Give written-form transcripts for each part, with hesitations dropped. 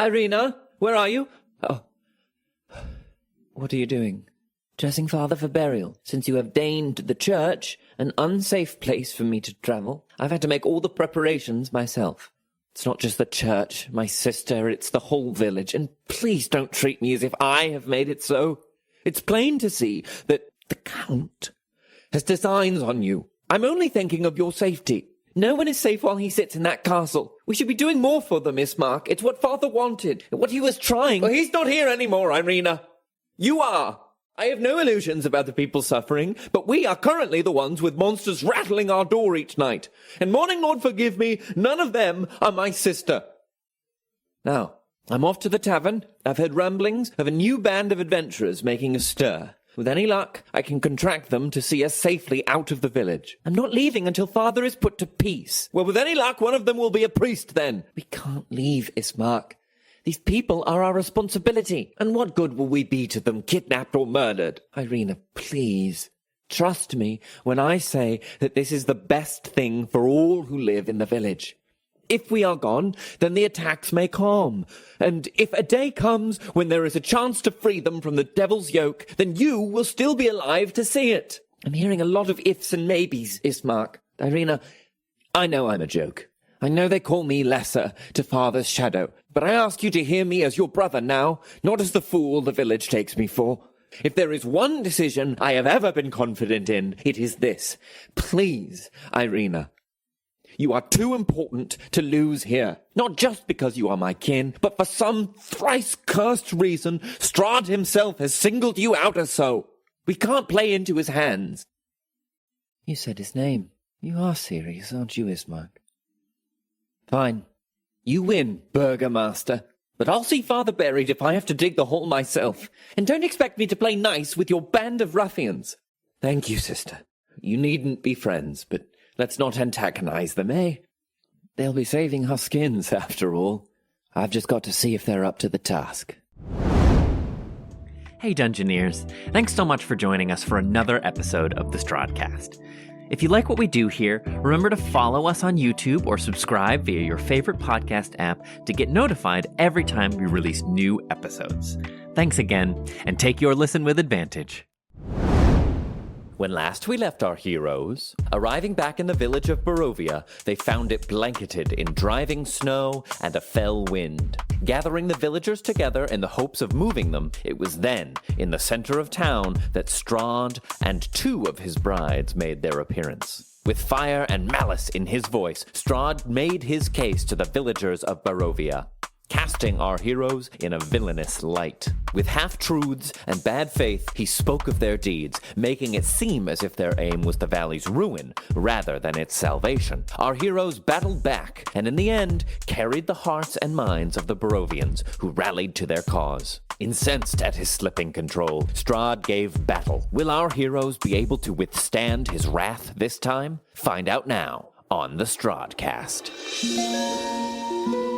Irina, where are you? Oh. What are you doing? Dressing father for burial. Since you have deigned the church an unsafe place for me to travel, I've had to make all the preparations myself. It's not just the church, my sister, it's the whole village, and please don't treat me as if I have made it so. It's plain to see that the Count has designs on you. I'm only thinking of your safety. No one is safe while he sits in that castle. We should be doing more for them, Miss Mark. It's what father wanted, what he was trying. Well, he's not here anymore, Irina. You are. I have no illusions about the people suffering, but we are currently the ones with monsters rattling our door each night. And Morning Lord forgive me, none of them are my sister. Now, I'm off to the tavern. I've heard rumblings of a new band of adventurers making a stir. With any luck, I can contract them to see us safely out of the village. I'm not leaving until father is put to peace. Well, with any luck, one of them will be a priest then. We can't leave, Ismark. These people are our responsibility. And what good will we be to them, kidnapped or murdered? Irina, please, trust me when I say that this is the best thing for all who live in the village. If we are gone, then the attacks may calm. And if a day comes when there is a chance to free them from the devil's yoke, then you will still be alive to see it. I'm hearing a lot of ifs and maybes, Ismark. Irina, I know I'm a joke. I know they call me lesser to father's shadow, but I ask you to hear me as your brother now, not as the fool the village takes me for. If there is one decision I have ever been confident in, it is this. Please, Irina. You are too important to lose here. Not just because you are my kin, but for some thrice-cursed reason, Strahd himself has singled you out as so. We can't play into his hands. You said his name. You are serious, aren't you, Ismark? Fine. You win, Burgomaster. But I'll see father buried if I have to dig the hole myself. And don't expect me to play nice with your band of ruffians. Thank you, sister. You needn't be friends, but let's not antagonize them, eh? They'll be saving our skins, after all. I've just got to see if they're up to the task. Hey, Dungeoneers. Thanks so much for joining us for another episode of the Strahdcast. If you like what we do here, remember to follow us on YouTube or subscribe via your favorite podcast app to get notified every time we release new episodes. Thanks again, and take your listen with advantage. When last we left our heroes, arriving back in the village of Barovia, they found it blanketed in driving snow and a fell wind. Gathering the villagers together in the hopes of moving them, it was then, in the center of town, that Strahd and two of his brides made their appearance. With fire and malice in his voice, Strahd made his case to the villagers of Barovia, casting our heroes in a villainous light. With half-truths and bad faith, he spoke of their deeds, making it seem as if their aim was the valley's ruin, rather than its salvation. Our heroes battled back, and in the end, carried the hearts and minds of the Barovians, who rallied to their cause. Incensed at his slipping control, Strahd gave battle. Will our heroes be able to withstand his wrath this time? Find out now on the Strahdcast.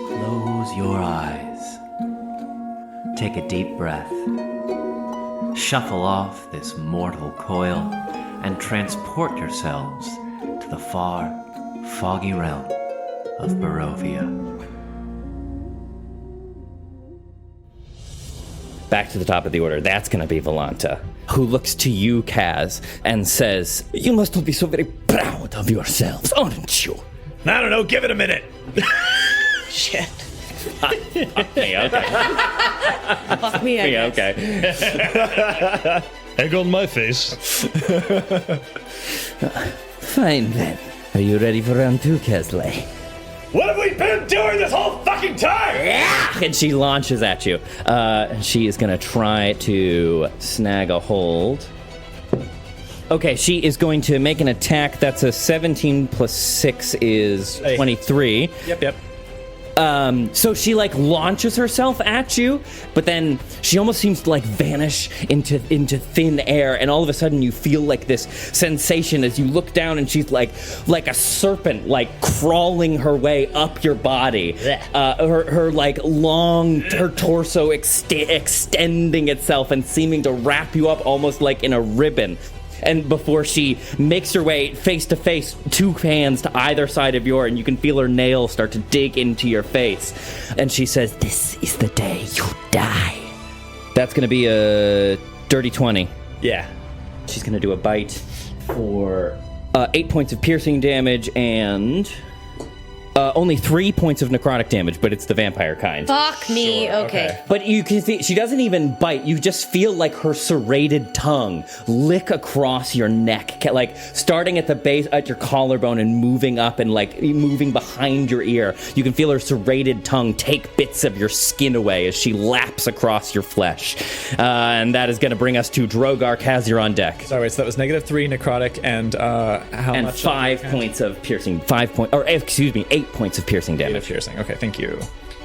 Close your eyes. Take a deep breath. Shuffle off this mortal coil and transport yourselves to the far, foggy realm of Barovia. Back to the top of the order. That's going to be Volanta, who looks to you, Kaz, and says, "You must all be so very proud of yourselves, aren't you?" I don't know. Give it a minute. Shit. Fuck me, okay. Fuck me, I guess. Okay. Egg on my face. Fine then. Are you ready for round two, Kasle? What have we been doing this whole fucking time? And she launches at you. She is going to try to snag a hold. Okay, she is going to make an attack. That's a 17 plus 6 is 23. Yep. So she launches herself at you, but then she almost seems to vanish into thin air, and all of a sudden you feel this sensation as you look down, and she's like a serpent crawling her way up your body. Her torso extending itself and seeming to wrap you up almost like in a ribbon. and before she makes her way face to face, 2 hands to either side of yours, and you can feel her nails start to dig into your face. And she says, "This is the day you die." That's going to be a dirty 20. Yeah. She's going to do a bite for 8 points of piercing damage and only 3 points of necrotic damage, but it's the vampire kind. Fuck me. Okay. But you can see, she doesn't even bite. You just feel like her serrated tongue lick across your neck, like starting at the base, at your collarbone and moving up and like moving behind your ear. You can feel her serrated tongue take bits of your skin away as she laps across your flesh. And that is going to bring us to Drogar. Kaz, you're on deck. Sorry, so that was -3 necrotic and how And much? 5 points of piercing. 8 points of piercing damage. Piercing. Okay, thank you.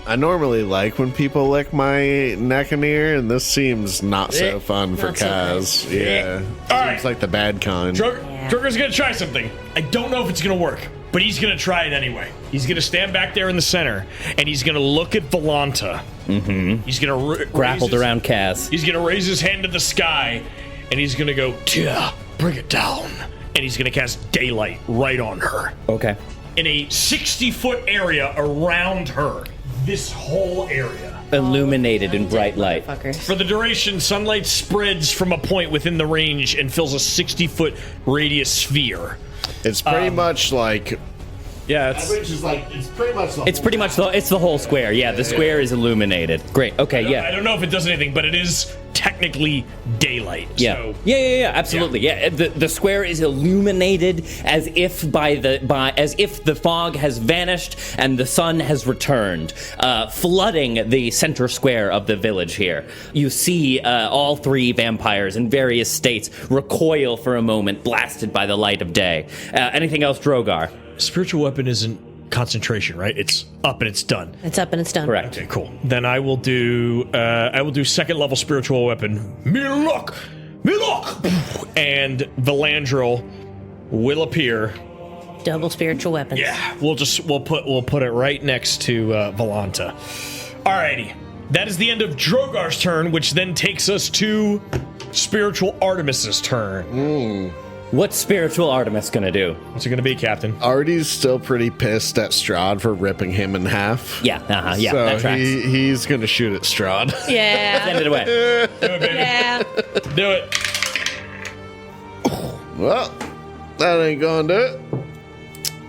I normally like when people lick my neck and ear, and this seems not so fun for Not so Kaz. Yeah. All Seems right. like the bad kind. Drogar's gonna try something. I don't know if it's gonna work, but he's gonna try it anyway. He's gonna stand back there in the center, and he's gonna look at Volanta. Mm-hmm. He's gonna Grappled around Kaz. He's gonna raise his hand to the sky, and he's gonna go, "Tia, bring it down." And he's gonna cast Daylight right on her. Okay. In a 60-foot area around her. This whole area. Illuminated in bright light. Fuckers. For the duration, sunlight spreads from a point within the range and fills a 60-foot radius sphere. It's pretty much like. Yeah, it's It's pretty much the It's pretty much it's the whole square. Yeah, the square is illuminated. Great. Okay, I yeah. don't know if it does anything, but it is technically daylight. Yeah. So Yeah, absolutely. Yeah. The square is illuminated as if as if the fog has vanished and the sun has returned, flooding the center square of the village here. You see all 3 vampires in various states recoil for a moment, blasted by the light of day. Anything else, Drogar? spiritual weapon isn't concentration, right? It's up and it's done. It's up and it's done. Correct. Okay, cool. Then I will do second level spiritual weapon. Milok! And Valandril will appear. Double spiritual weapons. Yeah, we'll put it right next to Volanta. Alrighty. That is the end of Drogar's turn, which then takes us to Spiritual Artemis's turn. What's Spiritual Artemis gonna do? What's it gonna be, Captain? Artie's still pretty pissed at Strahd for ripping him in half. Yeah, yeah, So that tracks. he's going to shoot at Strahd. Yeah. Send it away. Do it, baby. Yeah. Do it. Well, that ain't going to do it.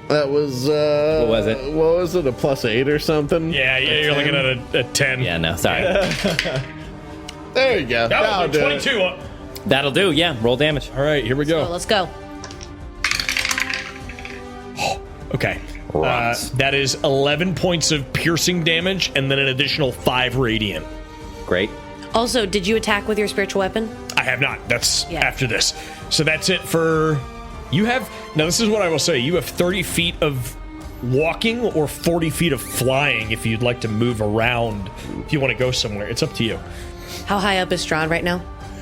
That was, What was it? What was it, a +8 or something? Yeah, you're looking at a 10. Yeah, no, sorry. There you go. That That'll was a do it. 22. That'll do, yeah. Roll damage. All right, here we go. So let's go. Okay. That is 11 points of piercing damage and then an additional 5 radiant. Great. Also, did you attack with your spiritual weapon? I have not. That's Yeah. after this. So that's it for... You have... Now, this is what I will say. You have 30 feet of walking or 40 feet of flying if you'd like to move around. If you want to go somewhere. It's up to you. How high up is Strahd right now?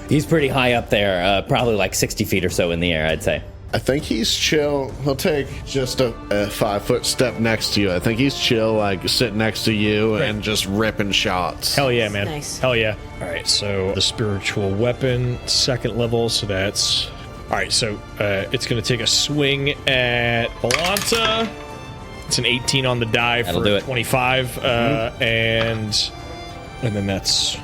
He's pretty high up there, probably like 60 feet or so in the air, I'd say. I think he's chill. He'll take just a 5-foot step next to you. I think he's chill, like sitting next to you and just ripping shots. Hell yeah, man. Nice. Hell yeah. All right, so the spiritual weapon, second level, so that's... All right, so it's going to take a swing at Volanta. It's an 18 on the die That'll for do it. 25, and then that's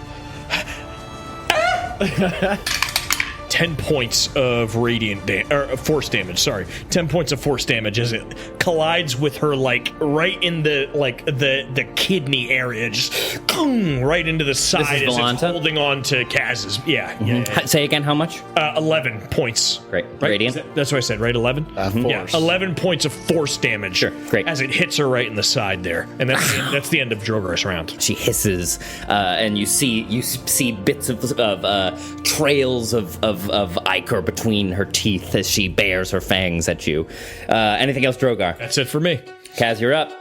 10 points of force damage. Sorry, 10 points of force damage as it collides with her, like right in the kidney area, just right into the side as it's Volanta? holding on to Kaz's. Yeah. Say again, how much? 11 points. Great. Right? Radiant? That's what I said, right? 11? Force. Yeah, 11 points of force damage. Sure, great. As it hits her right in the side there. And that's the end of Drogar's round. She hisses, and you see bits of trails of ichor between her teeth as she bares her fangs at you. Anything else, Drogar? That's it for me. Kaz, you're up.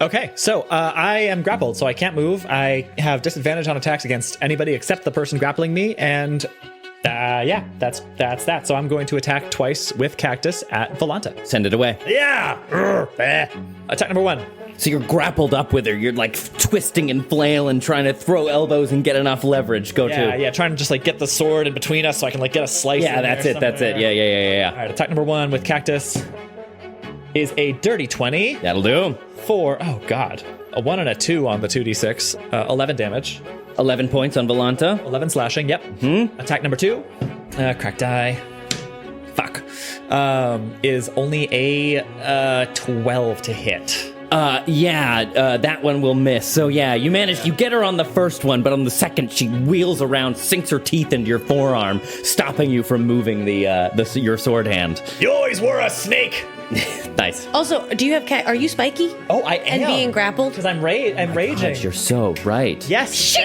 okay. So I am grappled, so I can't move. I have disadvantage on attacks against anybody except the person grappling me, and yeah, that's that. So I'm going to attack twice with Cactus at Volanta. Send it away. Yeah! Attack number 1. So you're grappled up with her. You're like twisting and flailing, trying to throw elbows and get enough leverage. Go to. Yeah, trying to just like get the sword in between us so I can like get a slice. Yeah, that's it. Yeah. All right, attack number 1 with Cactus is a dirty 20 That'll do. for, oh god, a 1 and a 2 on the 2d6, 11 damage, 11 points on Volanta. 11 slashing, yep. Attack number 2, crack die, fuck, is only a 12 to hit. That one will miss. So yeah, you get her on the first one, but on the second, she wheels around, sinks her teeth into your forearm, stopping you from moving your sword hand. You always were a snake! Nice. Also, do you have are you spiky? Oh, I am. And being grappled? Because I'm raging. God, you're so right. Yes,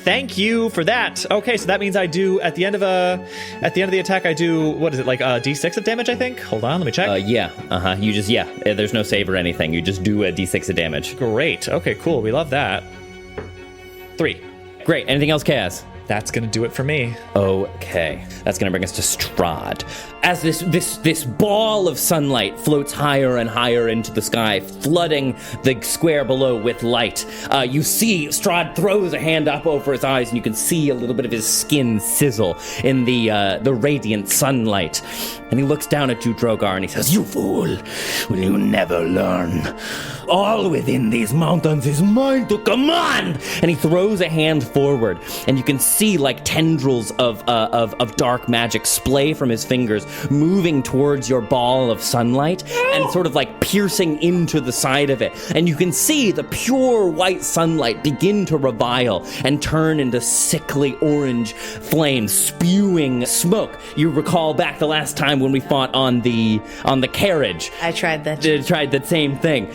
thank you for that. Okay, so that means I do at the end of the attack I do, what is it, like a d6 of damage, I think? Hold on, let me check. There's no save or anything. You just do a d6 of damage. Great. Okay, cool. We love that. 3. Great. Anything else, Kaz? That's gonna do it for me. Okay, that's gonna bring us to Strahd. As this ball of sunlight floats higher and higher into the sky, flooding the square below with light, you see Strahd throws a hand up over his eyes, and you can see a little bit of his skin sizzle in the radiant sunlight. And he looks down at you, Drogar, and he says, "You fool! Will you never learn? All within these mountains is mine to command!" And he throws a hand forward, and you can see like tendrils of dark magic splay from his fingers, moving towards your ball of sunlight and sort of like piercing into the side of it. And you can see the pure white sunlight begin to revile and turn into sickly orange flames, spewing smoke. You recall back the last time when we fought on the carriage. I tried that. Tried the same thing,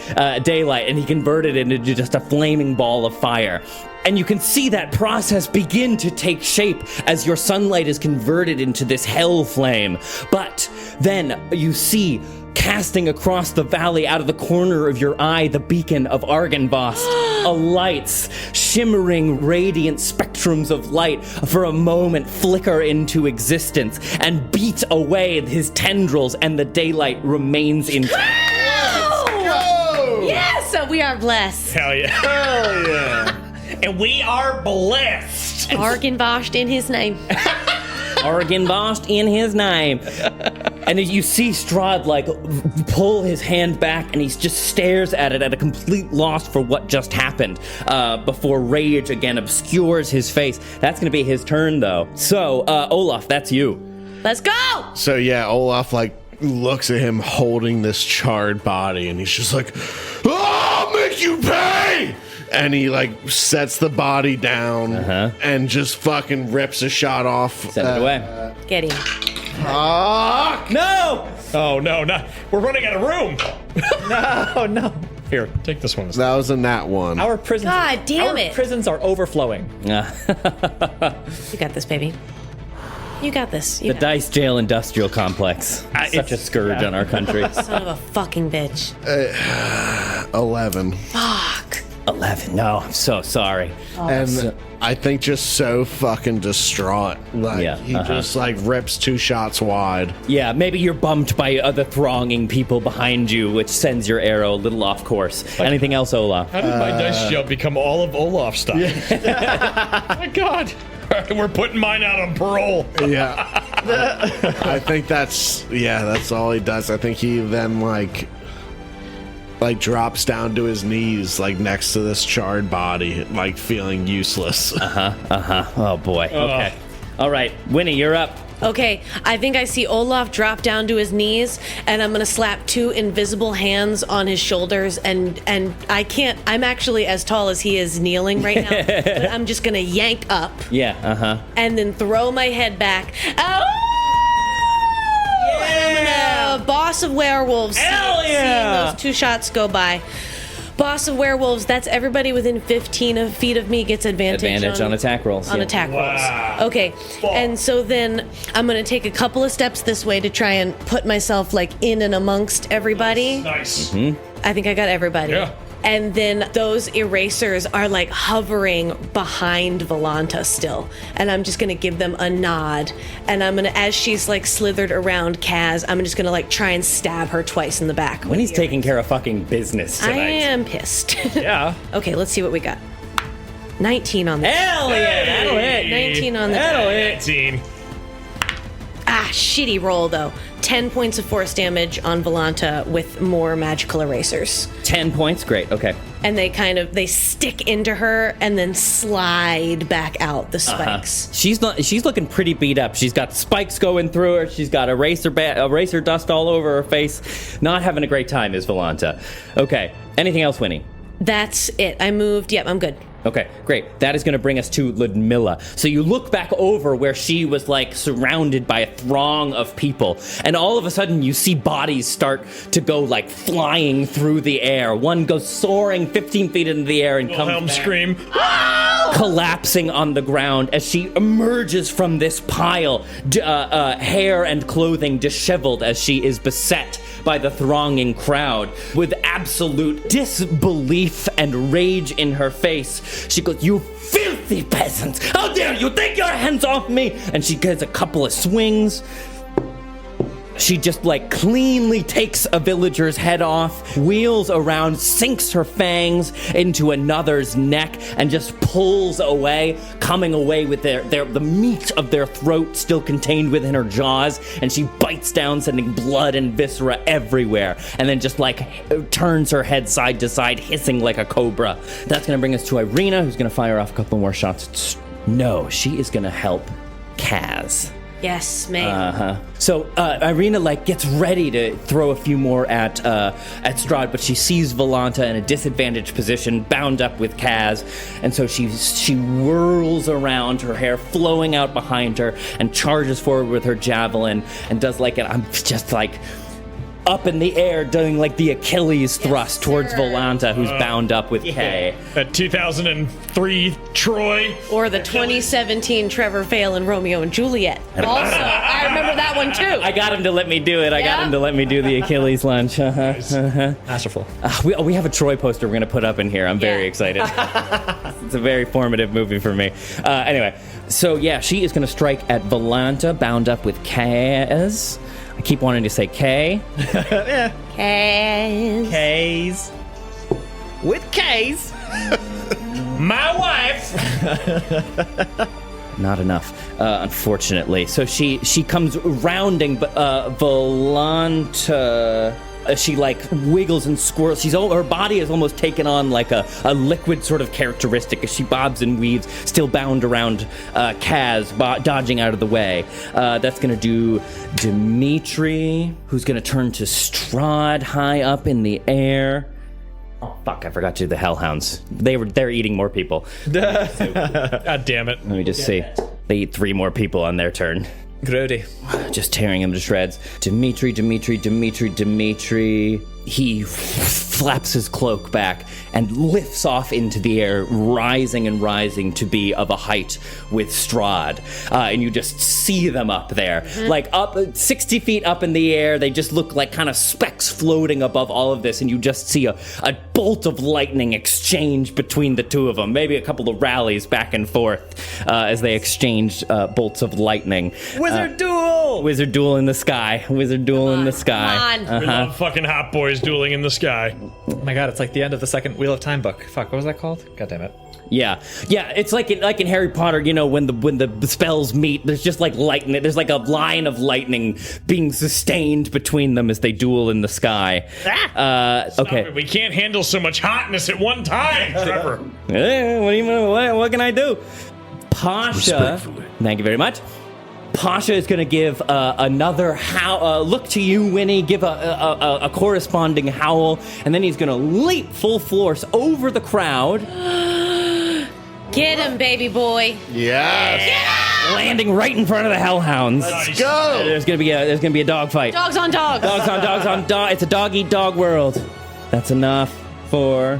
daylight, and he converted it into just a flaming ball of fire. And you can see that process begin to take shape as your sunlight is converted into this hell flame. But then you see, casting across the valley out of the corner of your eye, the beacon of Argynvost, alights, shimmering radiant spectrums of light for a moment flicker into existence and beat away his tendrils, and the daylight remains intact. Yes, so we are blessed. Hell yeah. And we are blessed. Argynvost in his name. Argynvost in his name. And you see Strahd like pull his hand back, and he just stares at it at a complete loss for what just happened, before rage again obscures his face. That's going to be his turn, though. So, Olaf, that's you. Let's go! So yeah, Olaf like looks at him holding this charred body, and he's just like, "I'll make you pay!" And he like sets the body down and just fucking rips a shot off. Send it away. Get him. Fuck! No! Oh no, we're running out of room. No. Here, take this one. That was a nat one. Our prisons. God damn it. Our prisons are overflowing. You got this, baby. You got this. The Dice Jail Industrial Complex. Such a scourge on our country. Son of a fucking bitch. 11. Fuck. 11. No, I'm so sorry. And I think just so fucking distraught. Like, Yeah, he just like rips 2 shots wide. Yeah, maybe you're bumped by other thronging people behind you, which sends your arrow a little off course. Anything else, Olaf? How did my dice jump become all of Olaf stuff? My God. We're putting mine out on parole. Yeah. I think that's all he does. I think he then like drops down to his knees, like next to this charred body, like feeling useless. Oh boy. Okay. All right, Winnie, you're up. Okay, I think I see Olaf drop down to his knees, and I'm gonna slap 2 invisible hands on his shoulders, and I can't. I'm actually as tall as he is kneeling right now, but I'm just gonna yank up. Yeah. And then throw my head back. Oh! Yeah! I'm gonna boss of werewolves. Hell yeah! Seeing those 2 shots go by. Boss of werewolves, that's everybody within 15 feet of me gets advantage on attack rolls. On attack rolls. Okay, and so then I'm going to take a couple of steps this way to try and put myself like in and amongst everybody. Nice. I think I got everybody. Yeah. and then those erasers are like hovering behind Volanta still. And I'm just gonna give them a nod, and I'm gonna, as she's like slithered around Kaz, I'm just gonna like try and stab her twice in the back. When he's taking care of fucking business tonight. I am pissed. Yeah. Okay, let's see what we got. 19 on the Hell yeah, that'll hit. 19 on the That'll hit. 18. Shitty roll though. 10 points of force damage on Volanta with more magical erasers. 10 points, great, okay. And they stick into her and then slide back out the spikes. She's looking pretty beat up. She's got spikes going through her. She's got eraser dust all over her face. Not having a great time is Volanta. Okay, anything else, Winnie? That's it. I moved. Yep, I'm good. Okay, great. That is going to bring us to Ludmilla. So you look back over where she was like surrounded by a throng of people, and all of a sudden you see bodies start to go like flying through the air. One goes soaring 15 feet into the air and comes Wilhelm back, scream. collapsing on the ground as she emerges from this pile, hair and clothing disheveled as she is beset by the thronging crowd. With absolute disbelief and rage in her face, she goes, "You filthy peasants! How dare you take your hands off me!" And she gets a couple of swings. She just like cleanly takes a villager's head off, wheels around, sinks her fangs into another's neck, and just pulls away, coming away with the meat of their throat still contained within her jaws. And she bites down, sending blood and viscera everywhere, and then just like turns her head side to side, hissing like a cobra. That's gonna bring us to Irina, who's gonna fire off a couple more shots. No, she is gonna help Kaz. Yes, ma'am. So Irina like gets ready to throw a few more at Strahd, but she sees Volanta in a disadvantaged position, bound up with Kaz, and so she whirls around, her hair flowing out behind her, and charges forward with her javelin, and does like I'm just like up in the air, doing like the Achilles thrust towards Volanta, who's bound up with Kay. That 2003 Troy. Or the 2017 Trevor, Fayle, and Romeo and Juliet. Also, I remember that one too. I got him to let me do it. I got him to let me do the Achilles lunge. Masterful. We have a Troy poster we're going to put up in here. I'm very excited. It's a very formative movie for me. Anyway, so yeah, she is going to strike at Volanta, bound up with Kaz. I keep wanting to say K. Yeah. Kaz. K's. With K's. My wife. Not enough, unfortunately. So she comes rounding, but Volanta, she like wiggles and squirrels. Her body has almost taken on like a liquid sort of characteristic as she bobs and weaves, still bound around Kaz, dodging out of the way. That's going to do Dimitri, who's going to turn to Strahd high up in the air. Oh, fuck, I forgot to do the Hellhounds. They're eating more people. God damn it. Let me just see. They eat 3 more people on their turn. Grody. Just tearing him to shreds. Dimitri. He flaps his cloak back and lifts off into the air, rising and rising to be of a height with Strahd. And you just see them up there. Like up 60 feet up in the air. They just look like kind of specks floating above all of this. And you just see a bolt of lightning exchange between the two of them. Maybe a couple of rallies back and forth as they exchange bolts of lightning. Wizard duel! Wizard duel in the sky. Wizard duel in the sky. Come on. We love fucking hot boys dueling in the sky. Oh my god, it's like the end of the second Wheel of Time book. Fuck, what was that called? God damn it. Yeah, it's like in Harry Potter, you know, when the spells meet, there's just like lightning. There's like a line of lightning being sustained between them as they duel in the sky. Okay. We can't handle so much hotness at one time, Trevor. What can I do? Pasha, thank you very much. Pasha is going to give another look to you, Winnie, give a corresponding howl, and then he's going to leap full force over the crowd. Get him, baby boy. Yes. Landing right in front of the Hellhounds. Let's go. There's gonna be a dog fight. Dogs on dogs. Dogs on dog. It's a dog eat dog world. That's enough for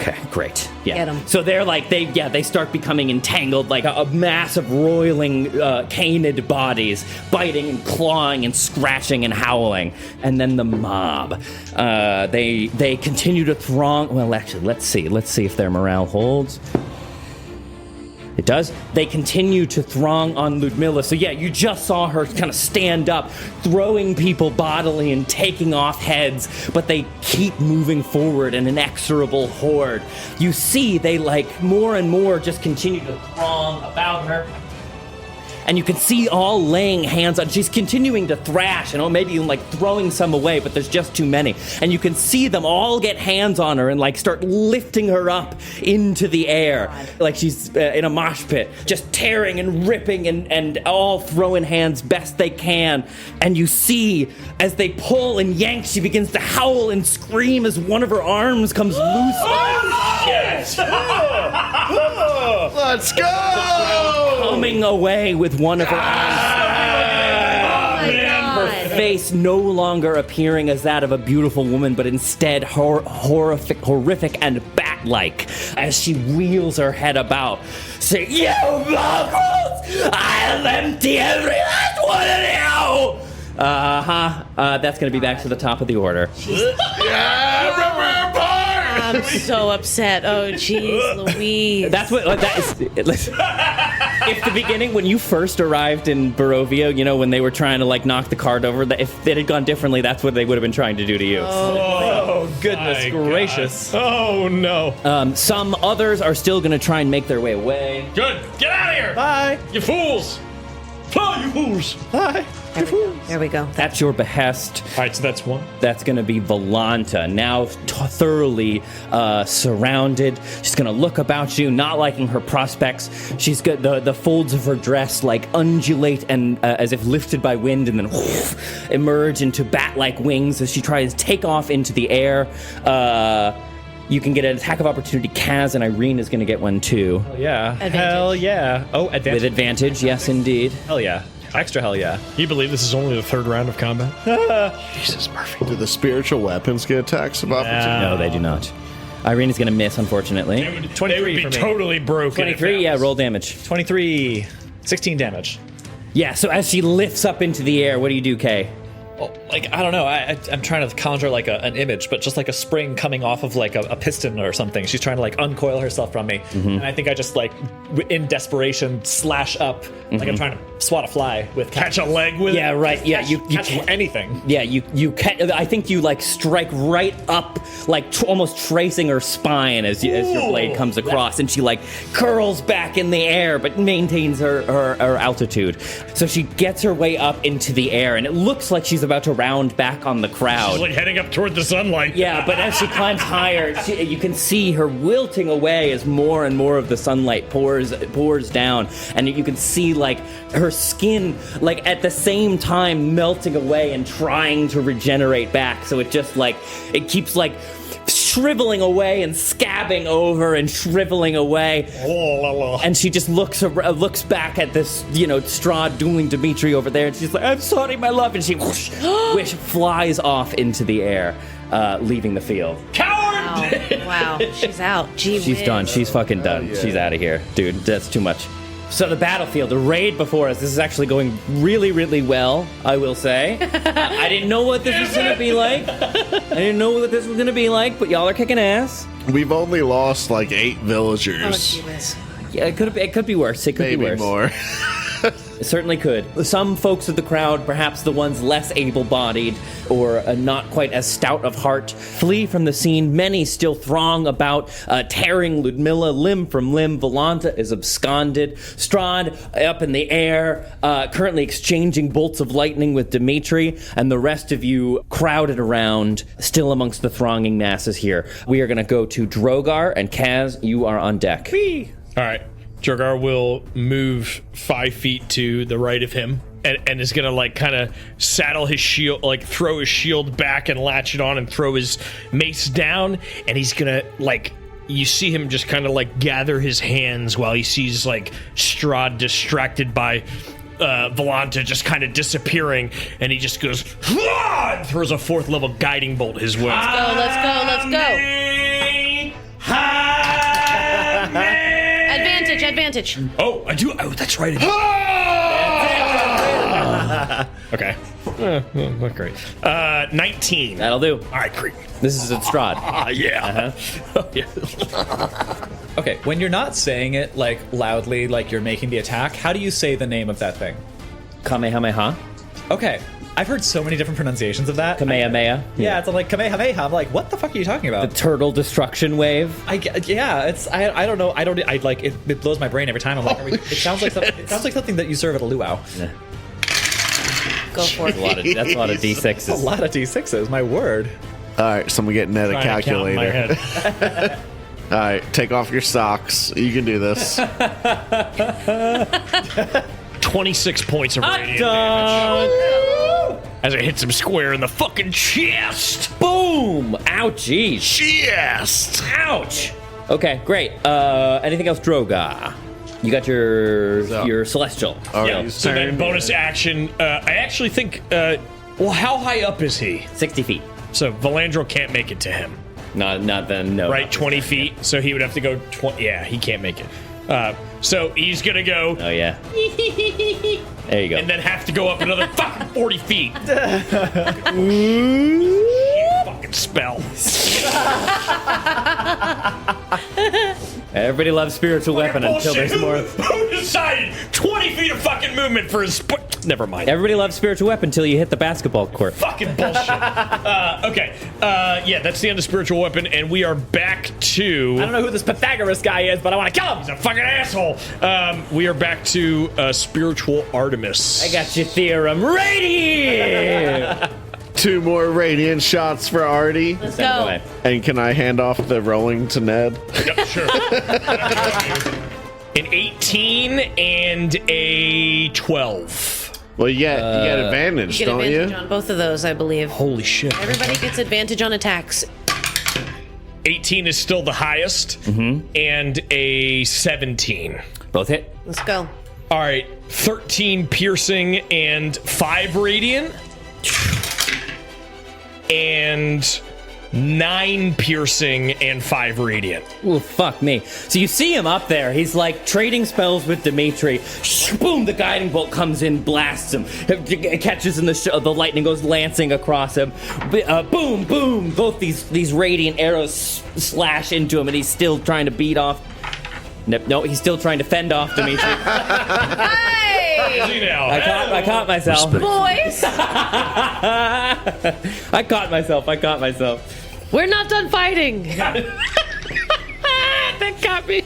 Okay, great. Yeah. Get 'em. So they're like they start becoming entangled, like a mass of roiling canid bodies, biting and clawing and scratching and howling. And then the mob, they continue to throng. Well, actually, let's see if their morale holds. It does. They continue to throng on Ludmilla. So yeah, you just saw her kind of stand up, throwing people bodily and taking off heads, but they keep moving forward, an inexorable horde. You see they like more and more just continue to throng about her. And you can see all laying hands on. She's continuing to thrash and maybe even like throwing some away, but there's just too many. And you can see them all get hands on her and like start lifting her up into the air. Like she's in a mosh pit, just tearing and ripping and all throwing hands best they can. And you see as they pull and yank, she begins to howl and scream as one of her arms comes loose. Yes! Let's go! Coming away with one of her arms. Her face no longer appearing as that of a beautiful woman, but instead horrific and bat-like as she wheels her head about, saying, "You mongrels! I'll empty every last one of you!" That's going to be back to the top of the order. I'm so upset. Oh, jeez, Louise. That's what that is. If the beginning, when you first arrived in Barovia, you know, when they were trying to like knock the cart over, if it had gone differently, that's what they would have been trying to do to you. Oh, goodness my gracious. God. Oh, no. Some others are still going to try and make their way away. Good. Get out of here. Bye. You fools. Fly, you fools. Bye. There we go. At your behest. All right, so that's one. That's going to be Volanta, now thoroughly surrounded. She's going to look about you, not liking her prospects. She's got the folds of her dress like undulate and as if lifted by wind, and then emerge into bat-like wings as she tries to take off into the air. You can get an attack of opportunity. Kaz and Irene is going to get one too. Yeah. Advantage. Hell yeah. Oh, advantage. With advantage, yes indeed. Hell yeah. Extra hell yeah. Can you believe this is only the third round of combat? Jesus, perfect. Do the spiritual weapons get attacks of opportunity? No, they do not. Irene is going to miss, unfortunately. They would 23 be for me. totally broken. 23, yeah, roll damage. 23. 16 damage. Yeah, so as she lifts up into the air, what do you do, Kay? Oh, like, I don't know. I'm trying to conjure like an image, but just like a spring coming off of like a piston or something. She's trying to like uncoil herself from me. And I think I just like, in desperation, slash up. Like I'm trying to swat a fly with Catch a leg with Yeah, it? right. Yeah, you catch can't. anything. Yeah, you can. I think you like strike right up, like almost tracing her spine as your blade comes across, and she like curls back in the air, but maintains her altitude. So she gets her way up into the air, and it looks like she's about to round back on the crowd. She's like heading up toward the sunlight. Yeah, but as she climbs higher, you can see her wilting away as more and more of the sunlight pours down, and you can see like her skin, like at the same time melting away and trying to regenerate back. So it just like it keeps like shriveling away and scabbing over and shriveling away. And she just looks back at this, Strahd dueling Dimitri over there, and she's like, "I'm sorry, my love," and she whoosh flies off into the air, leaving the field. Coward! Wow. She's out. Gee She's whiz. done. She's fucking done. yeah. She's out of here, dude. That's too much. So the battlefield, the raid before us, this is actually going really, really well, I will say. I didn't know what this was going to be like. But y'all are kicking ass. We've only lost like 8 Oh, villagers. gee whiz. Yeah, it could be worse. It could Maybe be worse. more. It certainly could. Some folks of the crowd, perhaps the ones less able-bodied or not quite as stout of heart, flee from the scene. Many still throng about, tearing Ludmilla limb from limb. Volanta is absconded. Strahd up in the air, currently exchanging bolts of lightning with Dimitri, and the rest of you crowded around, still amongst the thronging masses here. We are going to go to Drogar, and Kaz, you are on deck. All right. Drogar will move 5 feet to the right of him and is going to like kind of saddle his shield, like throw his shield back and latch it on and throw his mace down. And he's going to like, you see him just kind of like gather his hands while he sees like Strahd distracted by Volanta just kind of disappearing, and he just goes, and throws a 4th level guiding bolt his way. Let's go. advantage. Oh, I do. Oh, that's right. Okay. Not great. 19. That'll do. All right, great. This is at Strahd. Yeah. Okay, when you're not saying it like loudly, like you're making the attack, how do you say the name of that thing? Kamehameha. Okay, I've heard so many different pronunciations of that. Kamehameha. Yeah, it's like Kamehameha. I'm like, what the fuck are you talking about? The turtle destruction wave. I don't know. I like it blows my brain every time. I'm like, it sounds like something that you serve at a luau. Yeah. Go for it. That's a lot of D6s. A lot of D6s. My word. All right, someone get Ned a Trying to count in my calculator. head. All right, take off your socks. You can do this. 26 points of radiant damage. As it hits him square in the fucking chest. Boom! Ouchies. Chest. Ouch. Okay, great. Anything else, Drogar? You got your celestial. All Yeah. right, So then bonus action. I actually think. Well, how high up is he? 60 feet. So Valandro can't make it to him. Not then. No. Right, 20 feet. So he would have to go 20. Yeah, he can't make it. So he's gonna go Oh yeah. There you go. and then have to go up another fucking 40 feet. Fucking spell. Everybody loves spiritual weapon until Bullshit. there's more. Who decided 20 feet of fucking movement for his? Never mind. Everybody loves spiritual weapon until you hit the basketball court. Fucking bullshit. Okay. Yeah, that's the end of spiritual weapon, and we are back to. I don't know who this Pythagoras guy is, but I want to kill him. He's a fucking asshole. We are back to spiritual Artemis. I got your theorem ready. 2 more radiant shots for Artie. Let's go. And can I hand off the rolling to Ned? Yep, sure. An 18 and a 12. Well, you get advantage, You get don't advantage you? on both of those, I believe. Holy shit. Everybody gets advantage on attacks. 18 is still the highest, and a 17. Both hit. Let's go. All right, 13 piercing and 5 radiant, and 9 piercing and 5 radiant. Well, fuck me. So you see him up there. He's like trading spells with Dimitri. Boom! The guiding bolt comes in, blasts him. It catches in the lightning goes lancing across him. Boom! Boom! Both these radiant arrows slash into him, and he's still trying to beat off. No, he's still trying to fend off Dimitri. Hey! See now. I caught myself. Boys! I caught myself. We're not done fighting! That got me.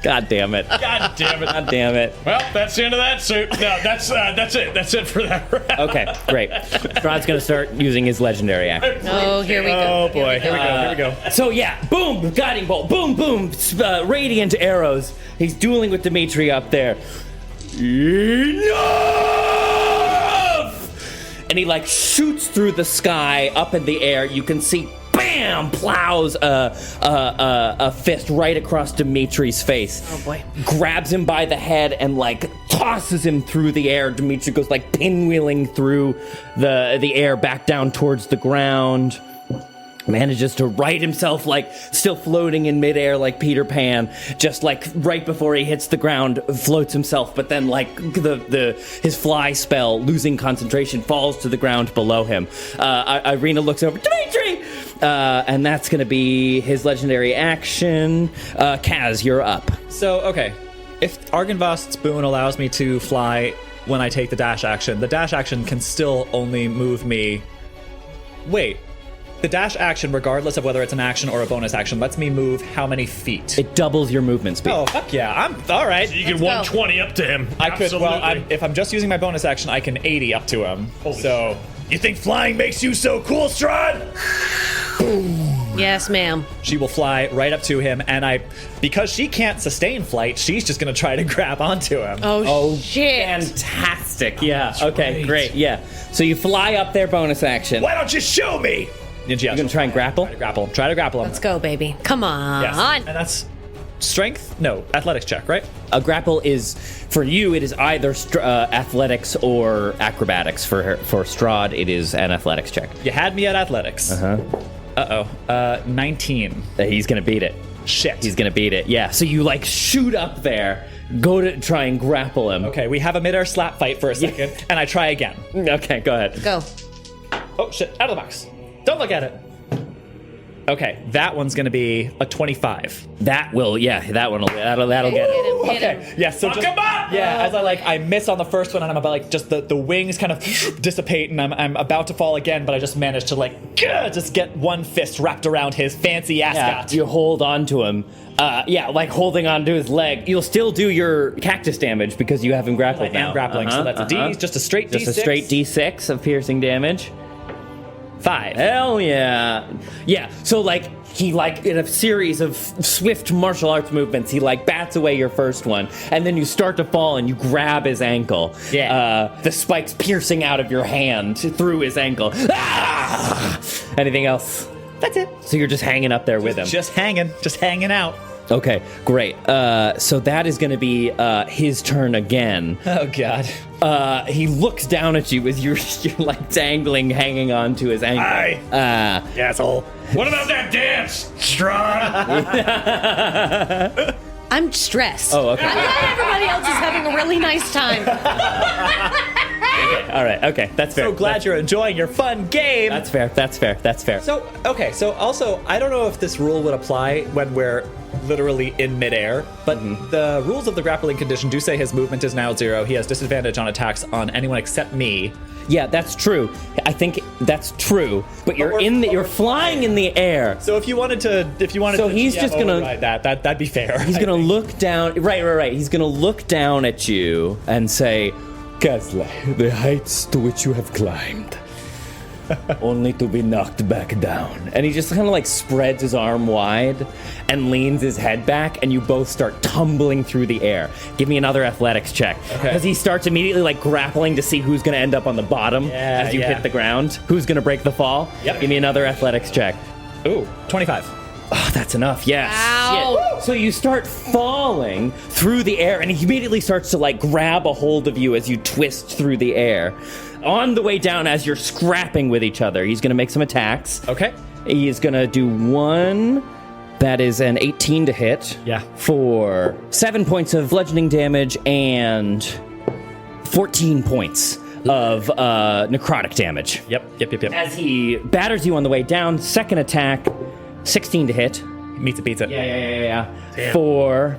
God damn it. God damn it. God damn it. Well, that's the end of that. So no, that's it. That's it for that round. Okay, great. Strahd's gonna start using his legendary action. Oh, here we go. Oh boy, here we go. Here we go. So yeah, boom, guiding bolt, boom, boom, radiant arrows. He's dueling with Dimitri up there. Enough! And he like shoots through the sky up in the air. You can see, bam, plows a fist right across Dimitri's face. Oh boy. Grabs him by the head and like tosses him through the air. Dimitri goes like pinwheeling through the air back down towards the ground. Manages to right himself, like still floating in midair like Peter Pan, just like right before he hits the ground, floats himself, but then like his fly spell, losing concentration, falls to the ground below him. Irina looks over, Dimitri! And that's gonna be his legendary action. Kaz, you're up. So, okay. If Argynvost's boon allows me to fly when I take the dash action can still only move me... Wait. The dash action, regardless of whether it's an action or a bonus action, lets me move how many feet? It doubles your movement speed. Oh, fuck yeah. I'm all right. You can 120 up to him. I could, well, Absolutely. if I'm just using my bonus action, I can 80 up to him. So, You think flying makes you so cool, Strahd? Yes, ma'am. she will fly right up to him, and because she can't sustain flight, she's just gonna try to grab onto him. Oh shit. Fantastic. Yeah. Okay, great. Yeah. So you fly up there, bonus action. Why don't you show me? And You're going to try and grapple? Try to grapple him. Let's go, baby. Come on. Yes. And that's strength? No, athletics check, right? A grapple is, for you, it is either athletics or acrobatics. For Strahd, it is an athletics check. You had me at athletics. 19. He's going to beat it. Shit. He's gonna beat it. Yeah. So you like shoot up there, go to try and grapple him. Okay, we have a midair slap fight for a second, and I try again. Okay, go ahead. Go. Oh shit! Out of the box. Don't look at it. Okay, that one's gonna be a 25. That will, that'll get it. Hit him. Yeah, so just, as I miss on the first one, and I'm about just the wings kind of dissipate, and I'm about to fall again, but I just managed to just get one fist wrapped around his fancy ascot. You hold on to him. Like holding on to his leg. You'll still do your cactus damage because you have him grappled now. I'm grappling, so that's a D, just a straight D6. Just a straight D6 of piercing damage. 5. Hell yeah. Yeah, so he in a series of swift martial arts movements, he bats away your first one, and then you start to fall and you grab his ankle. Yeah. The spikes piercing out of your hand through his ankle. Ah! Anything else? That's it. So you're just hanging up there with him. Just hanging out. Okay, great. So that is going to be his turn again. Oh God. He looks down at you with your dangling, hanging on to his ankle. Hi. You asshole. What about that dance, Strahd? I'm stressed. Oh, okay. I'm glad everybody else is having a really nice time. All right, okay, that's fair. So glad you're enjoying your fun game. That's fair. So also, I don't know if this rule would apply when we're literally in midair, but the rules of the grappling condition do say his movement is now 0. He has disadvantage on attacks on anyone except me. Yeah, that's true. I think that's true. But you're flying in the air. So if you wanted to, So he's just gonna override that'd be fair. He's gonna look down. Right. He's gonna look down at you and say, "Kasle, the heights to which you have climbed, only to be knocked back down." And he just kind of spreads his arm wide and leans his head back, and you both start tumbling through the air. Give me another athletics check. Because he starts immediately grappling to see who's going to end up on the bottom as you hit the ground. Who's going to break the fall? Yep. Give me another athletics check. Ooh, 25. Oh, that's enough, yes. Wow. Shit. So you start falling through the air, and he immediately starts to grab a hold of you as you twist through the air. On the way down, as you're scrapping with each other, he's going to make some attacks. Okay. He is going to do one. That is an 18 to hit. Yeah. For 7 points of bludgeoning damage and 14 points of necrotic damage. Yep. As he batters you on the way down, second attack, 16 to hit. Meets it, beats it. Yeah. Damn. For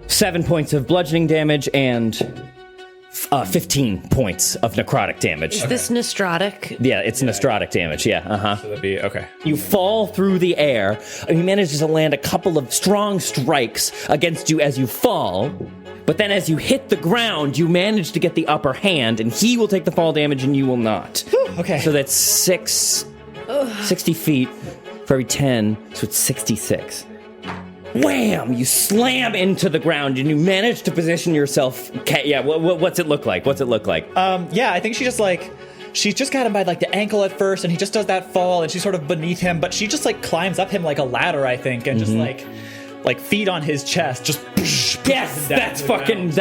7 points of bludgeoning damage and 15 points of necrotic damage. Is this Nostrotic? Yeah, it's necrotic damage. Yeah, So that'd be okay. You fall through the air, and he manages to land a couple of strong strikes against you as you fall. But then as you hit the ground, you manage to get the upper hand, and he will take the fall damage and you will not. Okay. So that's 60 feet for every 10, so it's 66. Wham! You slam into the ground and you manage to position yourself. Yeah, what's it look like? Yeah, I think she just got him by the ankle at first, and he just does that fall, and she's sort of beneath him, but she just climbs up him like a ladder, I think, and just feet on his chest, just. Yes, that's fucking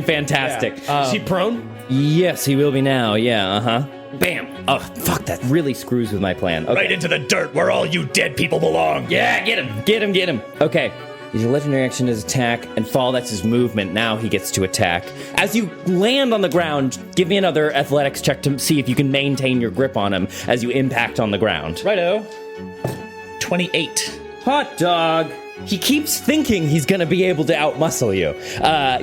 fantastic. Yeah. Is he prone? Yes, he will be now. Yeah, Bam! Oh, fuck, that really screws with my plan. Okay. Right into the dirt where all you dead people belong. Yeah, get him. Okay. His legendary action is attack and fall. That's his movement. Now he gets to attack. As you land on the ground, give me another athletics check to see if you can maintain your grip on him as you impact on the ground. Righto. 28. Hot dog. He keeps thinking he's gonna be able to outmuscle you.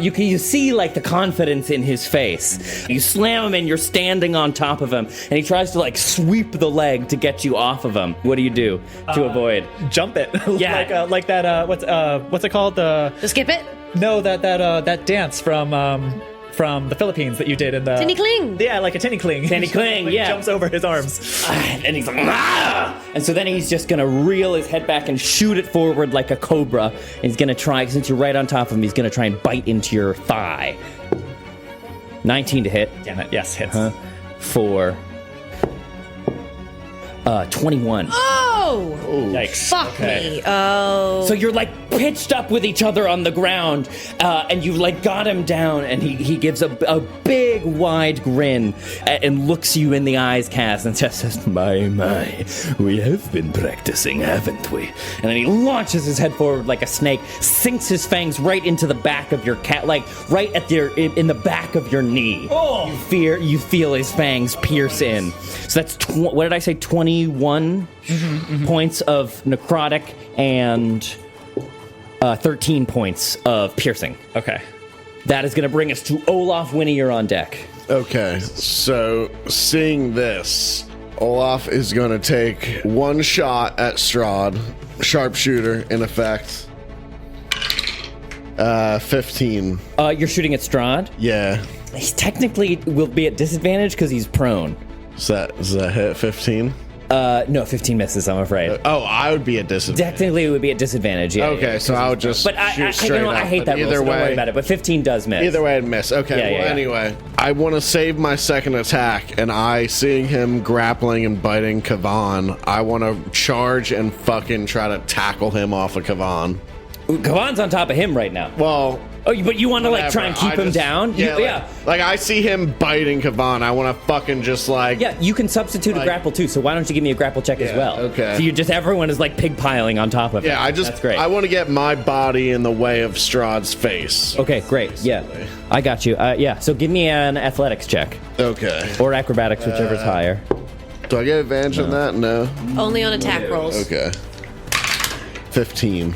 You see the confidence in his face. You slam him and you're standing on top of him, and he tries to sweep the leg to get you off of him. What do you do to avoid? Jump it. Yeah. Like that. What's it called? To skip it? No, that dance from the Philippines that you did in the Tinny Cling. Yeah, like a tinny cling. Tinny cling, yeah. Jumps over his arms. And he's like, ah! And so then he's just gonna reel his head back and shoot it forward like a cobra. And he's gonna try, since you're right on top of him, he's gonna try and bite into your thigh. 19 to hit. Damn it, yes, hits. For 21. Oh! Oh! Yikes. Fuck me. Oh. So you're like pitched up with each other on the ground, and you like got him down, and he gives a big wide grin and looks you in the eyes, Kaz, and just says, "My, we have been practicing, haven't we?" And then he launches his head forward like a snake, sinks his fangs right into the back of your cat, like right at in the back of your knee. Oh! You feel his fangs pierce in. So that's what did I say? 21 points of necrotic and 13 points of piercing. Okay. That is going to bring us to Olaf. Winnie, you're on deck. Okay, so seeing this, Olaf is going to take one shot at Strahd. Sharpshooter, in effect. 15. You're shooting at Strahd. Yeah. He technically will be at disadvantage because he's prone. Is that hit 15? No, 15 misses, I'm afraid. I would be at disadvantage. Technically, it would be at disadvantage, yeah. Okay, so I would just But shoot straight I up, hate but that rule, either so don't way, worry about it. But 15 does miss. Either way, I'd miss. Okay, Yeah, yeah. Anyway, I want to save my second attack, and seeing him grappling and biting Kavan, I want to charge and fucking try to tackle him off of Kavan. Kavan's on top of him right now. Well... Oh, but you want to, like, whatever. try and keep him down? Yeah, like I see him biting Kavan. I want to fucking just, like... Yeah, you can substitute a grapple, too, so why don't you give me a grapple check as well? Okay. So everyone is, like, pig-piling on top of him. Yeah, That's great. I want to get my body in the way of Strahd's face. Okay, great. Yeah, I got you. Yeah, so give me an athletics check. Okay. Or acrobatics, whichever's higher. Do I get advantage on that? No. Only on attack rolls. Okay. 15.